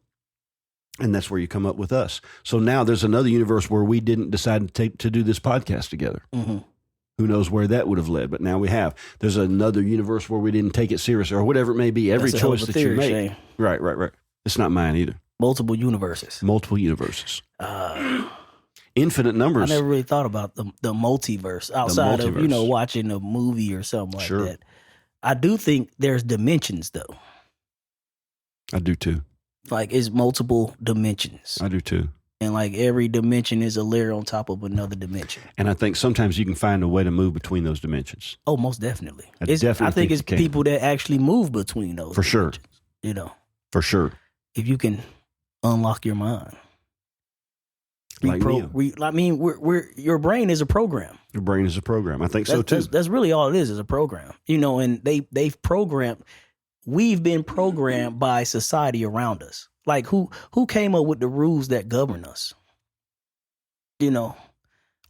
and that's where you come up with us. So now there's another universe where we didn't decide to do this podcast together. Mm-hmm. Who knows where that would have led, but now we have. There's another universe where we didn't take it seriously or whatever it may be. Every choice that you make. Shane. Right. It's not mine either. Multiple universes. Infinite numbers. I never really thought about the multiverse outside of, watching a movie or something like that. I do think there's dimensions, though. I do too. Like it's multiple dimensions. I do too. And like every dimension is a layer on top of another dimension. And I think sometimes you can find a way to move between those dimensions. Oh, most definitely. I think it's people that actually move between those. For sure. You know, For sure. if you can unlock your mind. Like Neo. We're your brain is a program. Your brain is a program. I think so too. That's really all it is a program. You know, and they've programmed. We've been programmed by society around us. Like who came up with the rules that govern us? You know,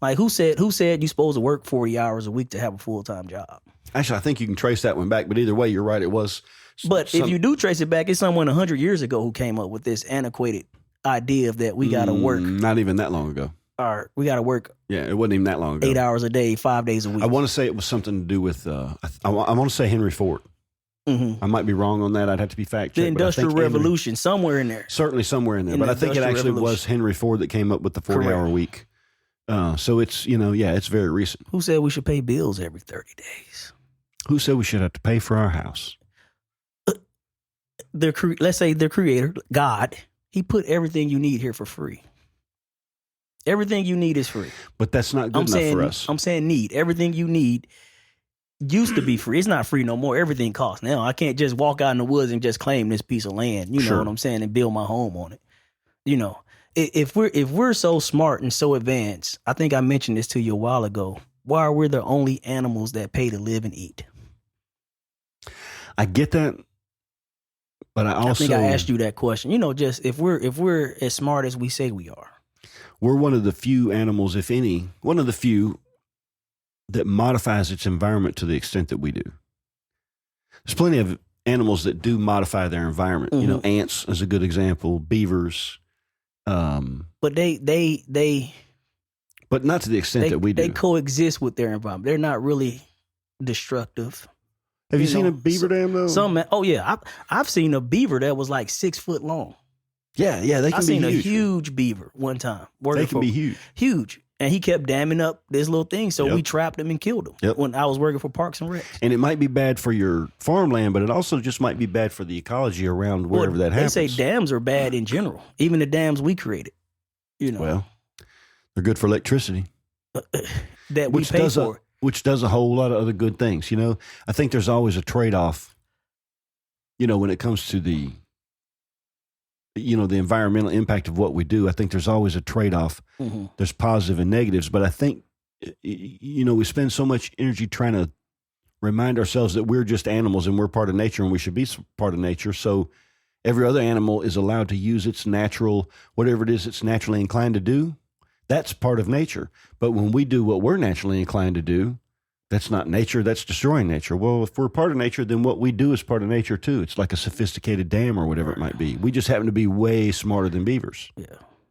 like who said you're supposed to work 40 hours a week to have a full-time job? Actually, I think you can trace that one back, but either way, you're right. It was. But if you do trace it back, it's someone 100 years ago who came up with this antiquated idea of that we got to work. Not even that long ago. Or we got to work. Yeah, it wasn't even that long ago. 8 hours a day, 5 days a week. I want to say it was something to do with. I want to say Henry Ford. Mm-hmm. I might be wrong on that. I'd have to be fact checked. The Industrial Revolution, somewhere in there. Certainly somewhere in there. But I think it actually was Henry Ford that came up with the 40-hour week. So it's, it's very recent. Who said we should pay bills every 30 days? Who said we should have to pay for our house? Let's say their creator, God, he put everything you need here for free. Everything you need is free. But that's not good enough for us. I'm saying need. Everything you need used to be free. It's not free no more. Everything costs. Now, I can't just walk out in the woods and just claim this piece of land, you know what I'm saying, and build my home on it. You know, if we're so smart and so advanced, I think I mentioned this to you a while ago, why are we the only animals that pay to live and eat? I get that. But I think I asked you that question. You know, just if we're as smart as we say we are. We're one of the few animals, if any, one of the few that modifies its environment to the extent that we do. There's plenty of animals that do modify their environment. Mm-hmm. You know, ants is a good example, beavers. But they but not to the extent that we do. They coexist with their environment. They're not really destructive. Have you seen a beaver dam though? I've seen a beaver that was like 6 foot long. Yeah, they can be huge. I seen a huge beaver one time. They can be huge. Huge. And he kept damming up this little thing, so we trapped him and killed him when I was working for Parks and Rec. And it might be bad for your farmland, but it also just might be bad for the ecology around wherever that happens. They say dams are bad in general, even the dams we created. You know, well, they're good for electricity that we pay for. Which does a whole lot of other good things. You know, I think there's always a trade-off, when it comes to the environmental impact of what we do. I think there's always a trade-off. Mm-hmm. There's positive and negatives, but I think, we spend so much energy trying to remind ourselves that we're just animals and we're part of nature and we should be part of nature. So every other animal is allowed to use its natural, whatever it is it's naturally inclined to do. That's part of nature. But when we do what we're naturally inclined to do, that's not nature, that's destroying nature. Well, if we're part of nature, then what we do is part of nature too. It's like a sophisticated dam or whatever it might be. We just happen to be way smarter than beavers. Yeah.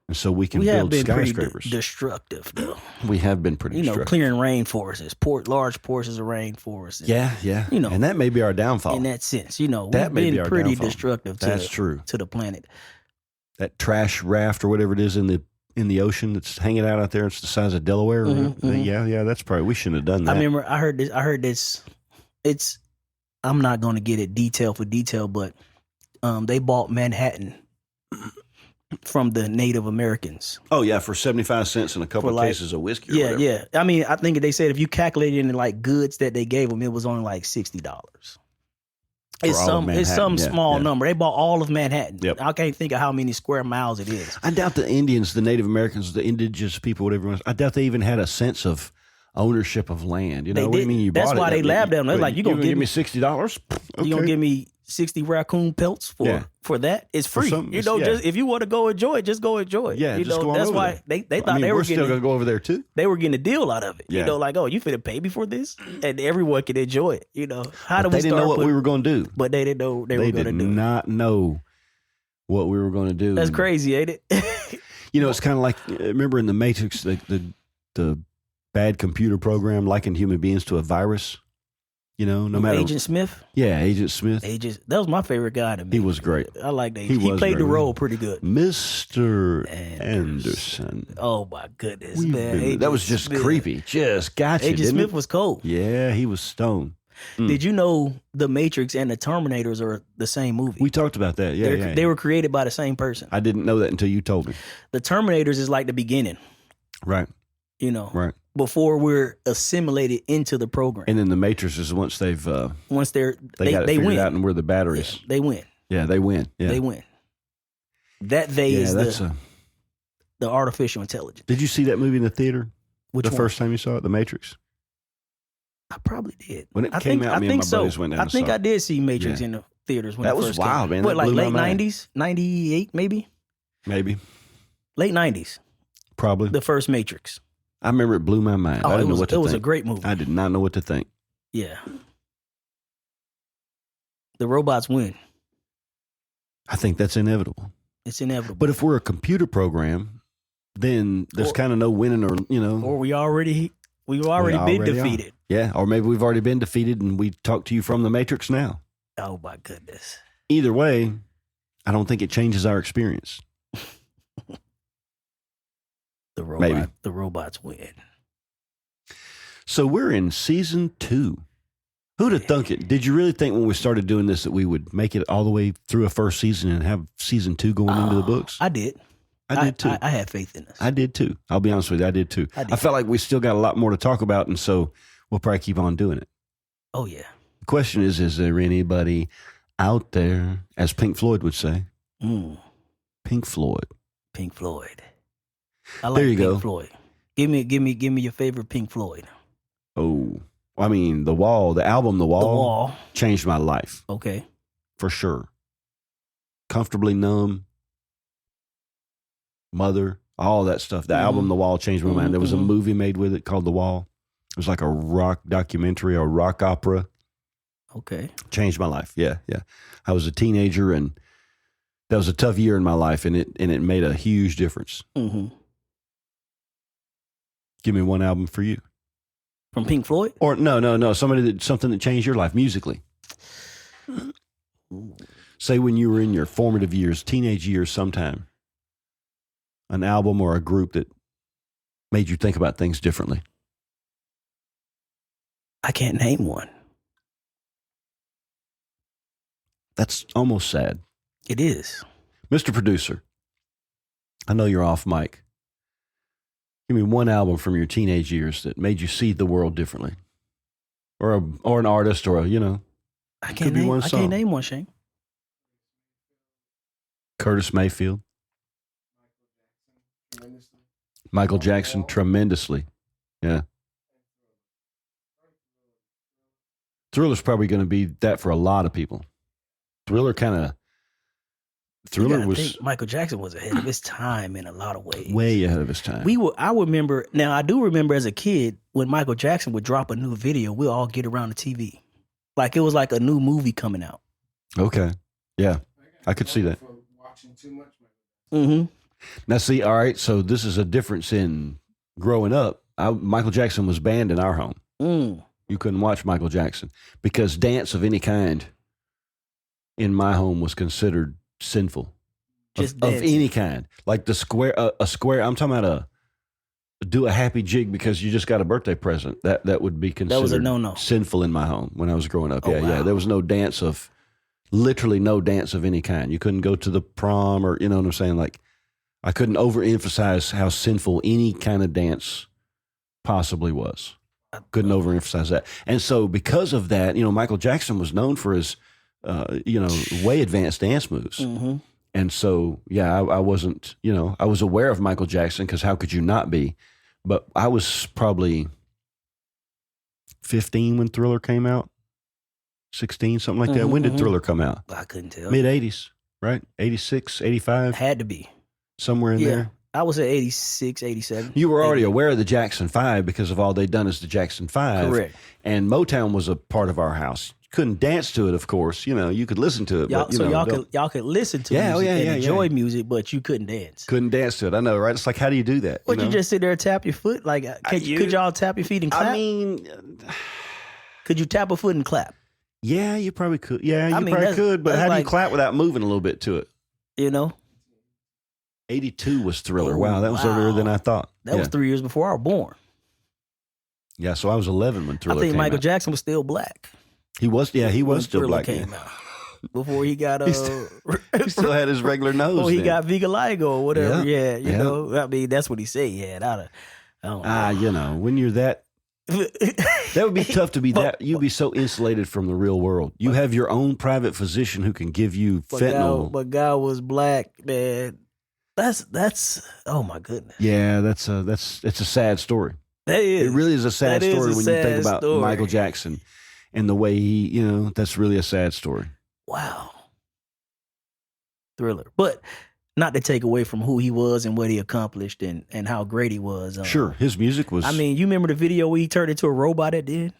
And so we can build skyscrapers. Pretty destructive, though. We have been pretty destructive. Clearing rainforests, large portions of rainforests. Yeah. And that may be our downfall. In that sense, we've been pretty destructive That's true. To the planet. That trash raft or whatever it is in the ocean that's hanging out there. It's the size of Delaware. Mm-hmm. Yeah, that's probably, we shouldn't have done that. I remember I heard this. I'm not going to get it detail for detail, but they bought Manhattan from the Native Americans. Oh, yeah, for 75 cents and a couple of cases of whiskey or whatever. Yeah. I mean, I think they said if you calculate it in like goods that they gave them, it was only like $60. It's some small number. They bought all of Manhattan. Yep. I can't think of how many square miles it is. I doubt the Indians, the Native Americans, the indigenous people, whatever. I doubt they even had a sense of ownership of land. What do you mean you bought it? That's why they laughed at them. They're like, "You gonna give me $60? Okay. You gonna give me 60 raccoon pelts for that? It's free. Just if you want to go enjoy it, just go enjoy it. Yeah, just go on that's over why there. they thought they were still gonna go over there too. They were getting a deal out of it. Yeah. Like, oh, you finna pay me for this, and everyone can enjoy it. How do we? They didn't know what we were gonna do. But they didn't know they were gonna do. They did not know what we were gonna do. That's crazy, ain't it? It's kind of like, remember in the Matrix, the bad computer program likened human beings to a virus. No matter Agent Smith. Yeah, Agent Smith. That was my favorite guy to me. He was great. I liked Agent. He played the role pretty good. Mr. Anderson. Oh my goodness, man! That was just creepy. Just gotcha. Agent Smith was cold. Yeah, he was stoned. Did you know The Matrix and the Terminators are the same movie? We talked about that. Yeah, they were created by the same person. I didn't know that until you told me. The Terminators is like the beginning. Right. Right. Before we're assimilated into the program. And then the Matrix is once they got it figured win out and we're the batteries. Yeah, they win. Yeah, they win. Yeah. They win. That they is the artificial intelligence. Did you see that movie in the theater? Which the one? first time you saw it, The Matrix? I probably did. When it came out, me and my buddies went down I and think saw I it. did see Matrix in the theaters when that it was first wild, came. man. What, That like blew late my mind. 90s? 98 maybe? Maybe. Late 90s. Probably. The first Matrix. I remember it blew my mind. I didn't know what to think. It was a great movie. I did not know what to think. Yeah. The robots win. I think that's inevitable. It's inevitable. But if we're a computer program, then there's kind of no winning or, Or we've already been defeated. Are. Yeah, or maybe we've already been defeated and we talk to you from the Matrix now. Oh, my goodness. Either way, I don't think it changes our experience. The robots win. So we're in season 2. Who'd have thunk it? Did you really think when we started doing this that we would make it all the way through a first season and have season 2 going into the books? I did. I did too. I had faith in this. I did too. I'll be honest with you. I did too. I felt like we still got a lot more to talk about, and so we'll probably keep on doing it. Oh, yeah. The question is there anybody out there, as Pink Floyd would say? Pink Floyd. Pink Floyd. I like there you Pink go. Floyd. Give me your favorite Pink Floyd. Oh, I mean, The Wall, the album The Wall changed my life. Okay. For sure. Comfortably Numb, Mother, all that stuff. The album The Wall changed my mind. There was a movie made with it called The Wall. It was like a rock documentary or rock opera. Okay. Changed my life. Yeah. I was a teenager and that was a tough year in my life, and it made a huge difference. Mm-hmm. Give me one album for you. From Pink Floyd? Or no, something that changed your life musically. Say when you were in your formative years, teenage years sometime. An album or a group that made you think about things differently. I can't name one. That's almost sad. It is. Mr. Producer, I know you're off mic. Give me one album from your teenage years that made you see the world differently. Or an artist or I can't name one, Shane. Curtis Mayfield. Michael Jackson, tremendously. Yeah. Thriller's probably going to be that for a lot of people. Thriller was Michael Jackson was ahead of his time in a lot of ways. Way ahead of his time. I remember, now I do remember as a kid when Michael Jackson would drop a new video, we'll all get around the TV. Like it was like a new movie coming out. Okay. Yeah. I could see that. Watching too much. Mm-hmm. Now see, all right, so this is a difference in growing up. Michael Jackson was banned in our home. You couldn't watch Michael Jackson because dance of any kind in my home was considered sinful. Of any kind. Like a square, I'm talking about do a happy jig because you just got a birthday present. That would be considered that was a no-no. Sinful in my home when I was growing up. Oh, Yeah. There was literally no dance of any kind. You couldn't go to the prom or, you know what I'm saying? Like, I couldn't overemphasize how sinful any kind of dance possibly was. I couldn't overemphasize that. And so because of that, Michael Jackson was known for his, way advanced dance moves. Mm-hmm. And so, I wasn't, I was aware of Michael Jackson because how could you not be? But I was probably 15 when Thriller came out, 16, something like that. When did Thriller come out? I couldn't tell. Mid-'80s, right? 86, 85? Had to be. Somewhere in there. I was at 86, 87. You were already aware of the Jackson 5 because of all they'd done as the Jackson 5. Correct. And Motown was a part of our house. Couldn't dance to it, of course. You could listen to it. Y'all could listen to music and enjoy music, but you couldn't dance. Couldn't dance to it. I know, right? It's like, how do you do that? Would you just sit there and tap your foot? Like, could y'all tap your feet and clap? I mean, could you tap a foot and clap? Yeah, you probably could. Yeah, you probably could. But how do you clap without moving a little bit to it? 82 was Thriller. Wow, that was earlier than I thought. That was 3 years before I was born. Yeah, so I was 11 when Thriller came out. I think Michael Jackson was still black. He was still black. Came out. Before he got he still had his regular nose. Before he got vitiligo or whatever. Yeah, I mean, that's what he said. Yeah, when you're that That would be tough to be that. You'd be so insulated from the real world. You have your own private physician who can give you fentanyl. But guy was black, man. That's oh my goodness. Yeah, it's a sad story. That is. It really is a sad story when you think about story. Michael Jackson and the way he, that's really a sad story. Wow. Thriller. But not to take away from who he was and what he accomplished and how great he was. Sure. His music was. I mean, you remember the video where he turned into a robot at the end?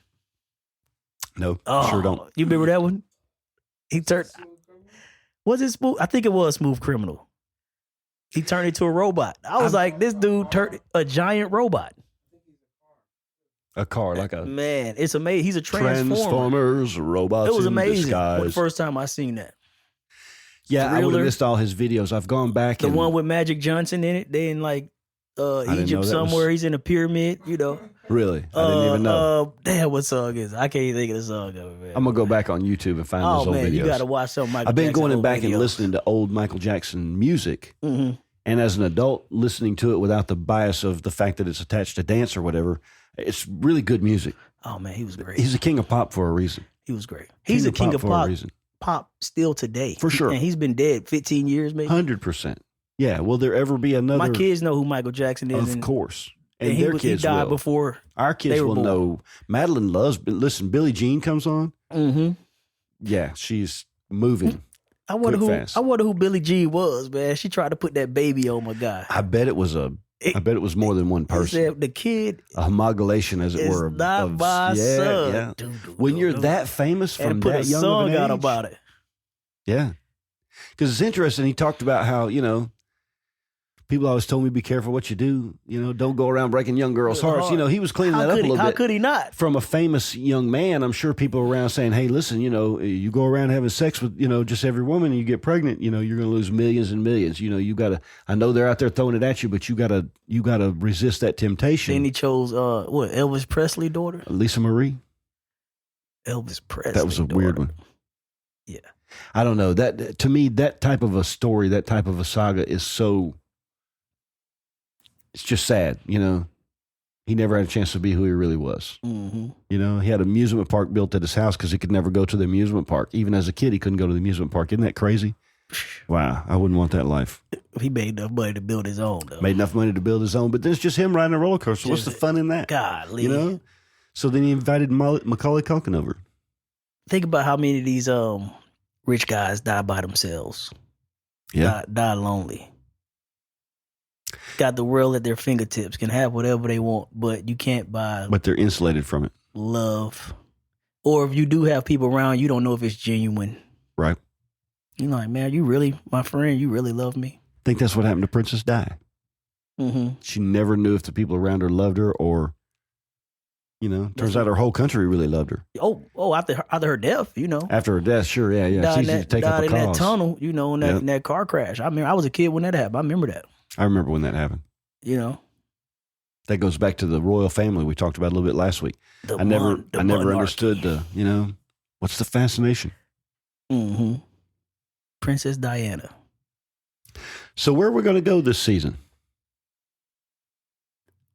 No, Oh, sure don't. You remember that one? He turned. Was it Smooth? I think it was Smooth Criminal. He turned into a robot. I was like, this dude turned a giant robot. A car, like a man. It's amazing. He's a transformer. Transformers, robots. It was in amazing. disguise. The first time I seen that. Yeah, I would Thriller. have missed all his videos. I've gone back. The one with Magic Johnson in it. They in like didn't know Egypt that somewhere. was- He's in a pyramid. Really, I didn't even know. Damn, what song is it? I can't even think of the song of it, man. I'm gonna go back on YouTube and find those Oh old man, videos. you gotta watch some Michael I've been Jackson going old back and videos. listening to old Michael Jackson music, Mhm. and as an adult, listening to it without the bias of the fact that it's attached to dance or whatever. It's really good music. Oh man, he was great. He's a king of pop for a reason. He was great. He's a king of for pop. a reason. Pop still today. For sure. And he's been dead 15 years maybe. 100%. Yeah. Will there ever be another? My kids know who Michael Jackson is. of and, course, and and he, their he kids died will. before. Our kids they were will born. know. Madeline loves. Listen, Billie Jean comes on. Mm-hmm. Yeah, she's moving. I wonder Quick, who fast. I wonder who Billie Jean was, man. She tried to put that baby on my guy. I bet it was more than one He person. said the kid A homologation, as it is were. not of- my yeah, son. Yeah. Doo-doo-doo-doo. When you're that famous from and put that a young song of an out age, about it. yeah. Because it's interesting. He talked about how people always told me be careful what you do. Don't go around breaking young girls' hearts. He was cleaning that up a little How bit. could he not? From a famous young man, I'm sure people around saying, "Hey, listen, you go around having sex with, just every woman, and you get pregnant, you're going to lose millions and millions. You got to. I know they're out there throwing it at you, but you got to resist that temptation." Then he chose Elvis Presley's daughter? Lisa Marie. Elvis Presley. That was a weird one. Yeah. I don't know. That to me, that type of a story, that type of a saga is so. It's just sad, He never had a chance to be who he really was. Mm-hmm. He had an amusement park built at his house because he could never go to the amusement park. Even as a kid, he couldn't go to the amusement park. Isn't that crazy? Wow, I wouldn't want that life. He made enough money to build his own, though. Made enough money to build his own, but then it's just him riding a roller coaster. What's the fun in that? Golly. So then he invited Macaulay Culkin over. Think about how many of these rich guys die by themselves. Yeah. Die lonely. Got the world at their fingertips, can have whatever they want, but you can't buy But they're insulated from it. love. Or if you do have people around, you don't know if it's genuine. Right. You're like, man, you really, my friend, you really love me. I think that's what happened to Princess Di. Mm-hmm. She never knew if the people around her loved her or, turns out her whole country really loved her. Oh, after her death, After her death, sure, yeah. It's easy to take up died a in cause. that tunnel, in that car crash. I mean, I was a kid when that happened. I remember that. I remember when that happened. That goes back to the royal family we talked about a little bit last week. I never understood what's the fascination. Mm-hmm. Princess Diana. So where are we going to go this season?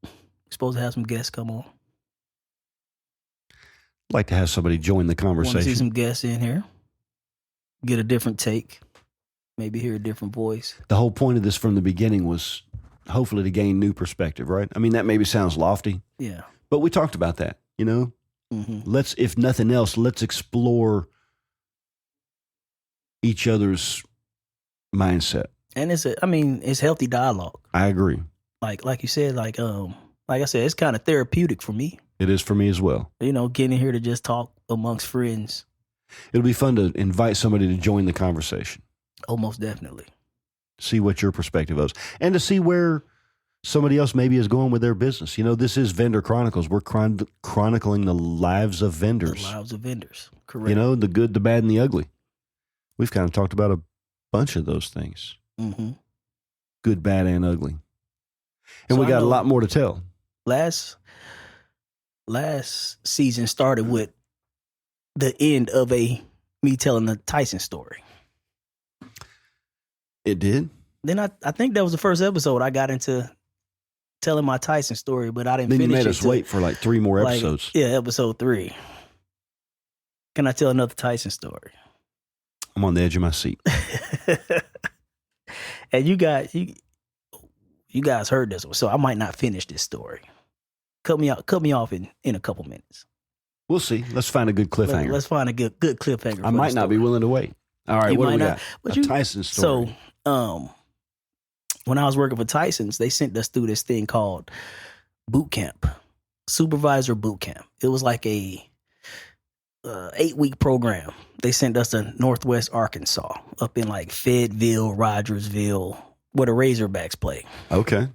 We're supposed to have some guests come on. I'd like to have somebody join the Want to see conversation. some guests in here. Get a different take. Maybe hear a different voice. The whole point of this from the beginning was hopefully to gain new perspective, right? I mean, that maybe sounds lofty, Yeah. but we talked about that, Mm-hmm. Let's, if nothing else, let's explore each other's mindset. And it's healthy dialogue. I agree. Like you said, like I said, it's kind of therapeutic for me. It is for me as well. Getting here to just talk amongst friends. It'll be fun to invite somebody to join the conversation. Oh, most definitely. See what your perspective is, and to see where somebody else maybe is going with their business. This is Vendor Chronicles. We're chronicling the lives of vendors. The lives of vendors. Correct. The good, the bad, and the ugly. We've kind of talked about a bunch of those things. Mm-hmm. Good, bad, and ugly. And So we I got a know- lot more to tell. Last season started with the end of me telling the Tyson story. It did? Then I think that was the first episode I got into telling my Tyson story, but I didn't Then finish you made it us till, wait for like 3 more like, episodes. yeah, episode 3. Can I tell another Tyson story? I'm on the edge of my seat. And you guys heard this one, so I might not finish this story. Cut me off in a couple minutes. We'll see. Let's find a good cliffhanger. Let's find a good cliffhanger. I might not be willing to wait. All right, You what do might we not, got? but A Tyson story. So, when I was working for Tyson's, they sent us through this thing called boot camp, supervisor boot camp. It was like a 8-week program. They sent us to Northwest Arkansas, up in like Fayetteville, Rogersville, where the Razorbacks play. Okay.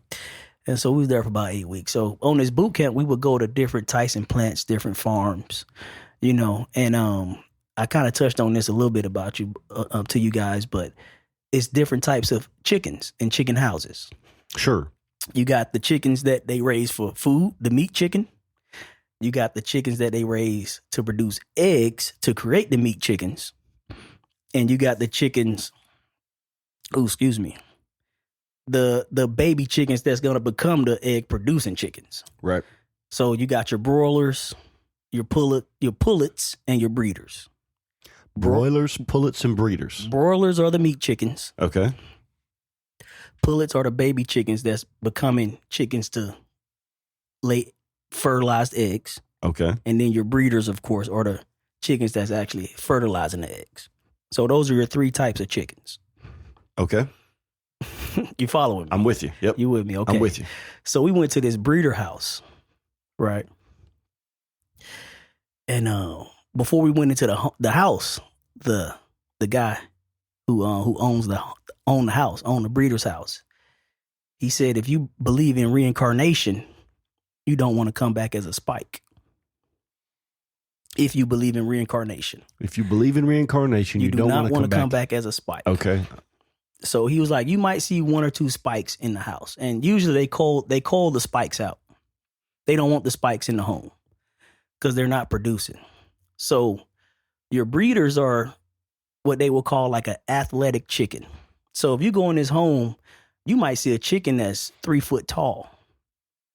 And so we was there for about 8 weeks. So on this boot camp, we would go to different Tyson plants, different farms, you know. And I kind of touched on this a little bit about you to you guys, but it's different types of chickens and chicken houses. Sure. You got the chickens that they raise for food, the meat chicken. You got the chickens that they raise to produce eggs to create the meat chickens. And you got the chickens, the baby chickens that's going to become the egg producing chickens. Right. So you got your broilers, your pullets, and your breeders. Broilers, pullets, and breeders. Broilers are the meat chickens. Okay. Pullets are the baby chickens that's becoming chickens to lay fertilized eggs. Okay. And then your breeders, of course, are the chickens that's actually fertilizing the eggs. So those are your 3 types of chickens. Okay. You following me? I'm with you. Yep. You with me? Okay. I'm with you. So we went to this breeder house, right? And before we went into the house, the guy who owned the breeder's house, he said, if you believe in reincarnation, you don't want to come back as a spike. If you believe in reincarnation. If you believe in reincarnation, you do don't not want to come back as a spike. Okay. So he was like, you might see 1 or 2 spikes in the house. And usually they call the spikes out. They don't want the spikes in the home because they're not producing. So your breeders are what they will call like an athletic chicken. So if you go in this home, you might see a chicken that's 3 foot tall.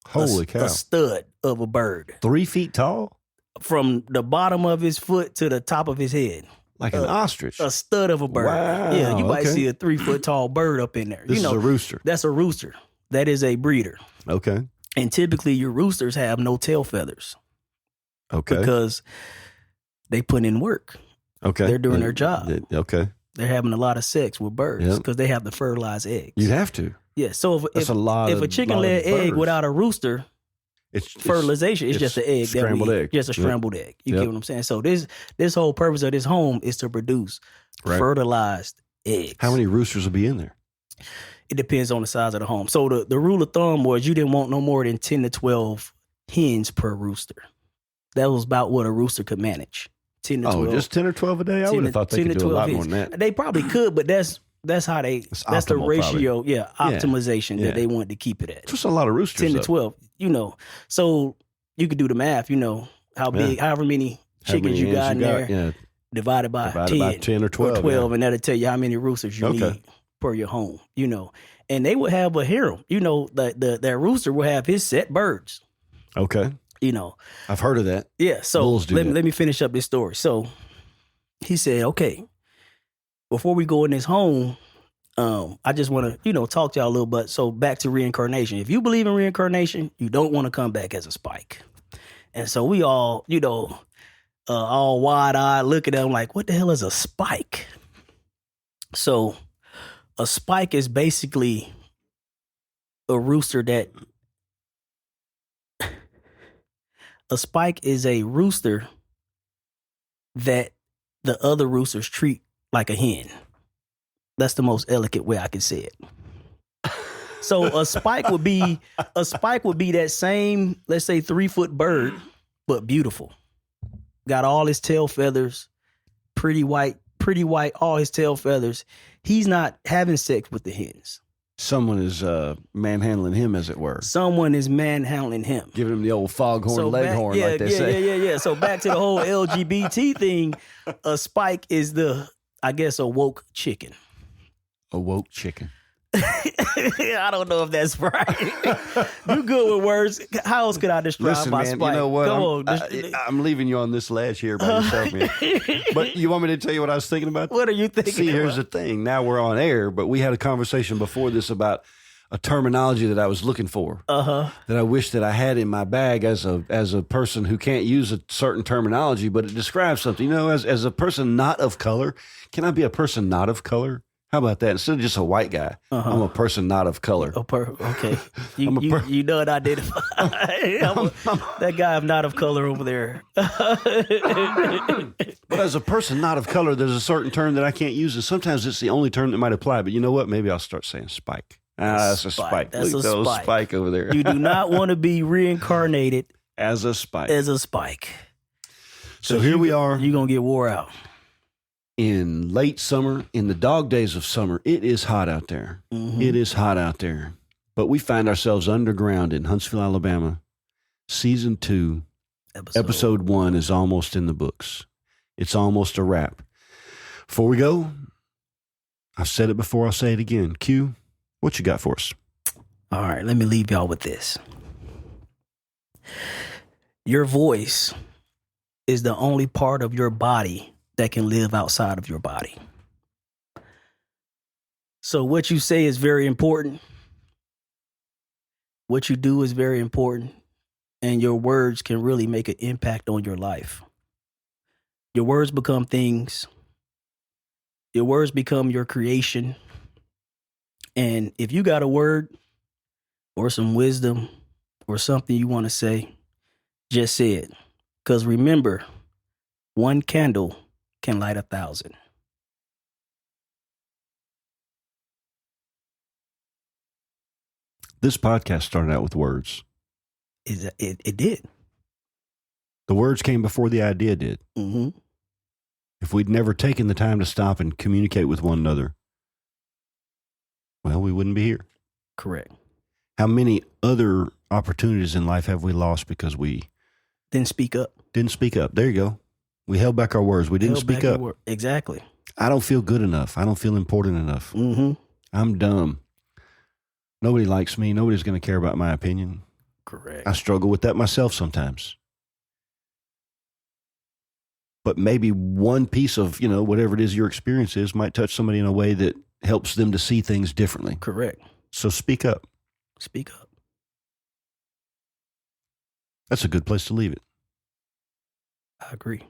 Holy cow. A stud of a bird. 3 feet tall? From the bottom of his foot to the top of his head. Like an ostrich. A stud of a bird. Wow, Yeah, you might okay. see a 3 foot tall bird up in there. This is a rooster. That's a rooster. That is a breeder. Okay. And typically your roosters have no tail feathers. Okay. Because they put in work. Okay. They're doing their job. Okay. They're having a lot of sex with birds because they have to fertilize eggs. You'd have to. Yeah. So if a chicken lay an egg without a rooster, it's fertilization is just an egg. Scrambled egg. Just a scrambled egg. You get what I'm saying? So this whole purpose of this home is to produce fertilized eggs. How many roosters will be in there? It depends on the size of the home. So the rule of thumb was you didn't want no more than 10 to 12 hens per rooster. That was about what a rooster could manage. 10 to 12. Just 10 or 12 a day? I would have thought they could do a lot more than that. They probably could, but that's how that's the ratio, probably. Optimization that they wanted to keep it at. It's just a lot of roosters. 10 to 12, So you could do the math, how big, however many chickens you got in there, divided by 10 or 12. And that'll tell you how many roosters you need per your home, And they would have a harem. That rooster will have his set birds. Okay. I've heard of that. Yeah. So let me finish up this story. So he said, okay, before we go in this home, I just want to, talk to y'all a little bit. So back to reincarnation. If you believe in reincarnation, you don't want to come back as a spike. And so we all, all wide-eyed look at them like, what the hell is a spike? So a spike is basically a rooster that a spike is a rooster that the other roosters treat like a hen. That's the most elegant way I can say it. So a spike would be that same, let's say 3 foot bird, but beautiful. Got all his tail feathers, pretty white, all his tail feathers. He's not having sex with the hens. Someone is manhandling him, as it were. Someone is manhandling him. Giving him the old foghorn leghorn, like they say. Yeah. So back to the whole LGBT thing, a spike is a woke chicken. A woke chicken. I don't know if that's right. You good with words. How else could I describe Listen, my man, spike? you know what? Come on. I'm leaving you on this ledge here by yourself, man. But you want me to tell you what I was thinking about? What are you thinking See, here's the about? thing. Now we're on air, but we had a conversation before this about a terminology that I was looking for, that I wish that I had in my bag as a person who can't use a certain terminology, but it describes something. You know, as a person not of color, can I be a person not of color? How about that? Instead of just a white guy, I'm a person not of color. Okay. You know what I did. That guy I'm not of color over there. But as a person not of color, there's a certain term that I can't use, and sometimes it's the only term that might apply. But you know what? Maybe I'll start saying spike. That's a spike. That's Look a at those spike. spike over there. You do not want to be reincarnated As a spike. as a spike. So here we are You're going to get wore out. in late summer, in the dog days of summer. It is hot out there. Mhm. It is hot out there. But we find ourselves underground in Huntsville, Alabama. Season 2, episode 1 is almost in the books. It's almost a wrap. Before we go, I've said it before, I'll say it again. Q, what you got for us? All right, let me leave y'all with this. Your voice is the only part of your body that can live outside of your body. So what you say is very important. What you do is very important. And your words can really make an impact on your life. Your words become things. Your words become your creation. And if you got a word or some wisdom or something you want to say, just say it. Because remember, one candle can light 1,000. This podcast started out with words. It did. The words came before the idea did. Mm-hmm. If we'd never taken the time to stop and communicate with one another, well, we wouldn't be here. Correct. How many other opportunities in life have we lost because we Didn't speak up. didn't speak up? There you go. We held back our words. We didn't Held speak back your up. word. Exactly. I don't feel good enough. I don't feel important enough. Mm-hmm. I'm dumb. Nobody likes me. Nobody's going to care about my opinion. Correct. I struggle with that myself sometimes. But maybe one piece of, whatever it is your experience is might touch somebody in a way that helps them to see things differently. Correct. So speak up. Speak up. That's a good place to leave it. I agree.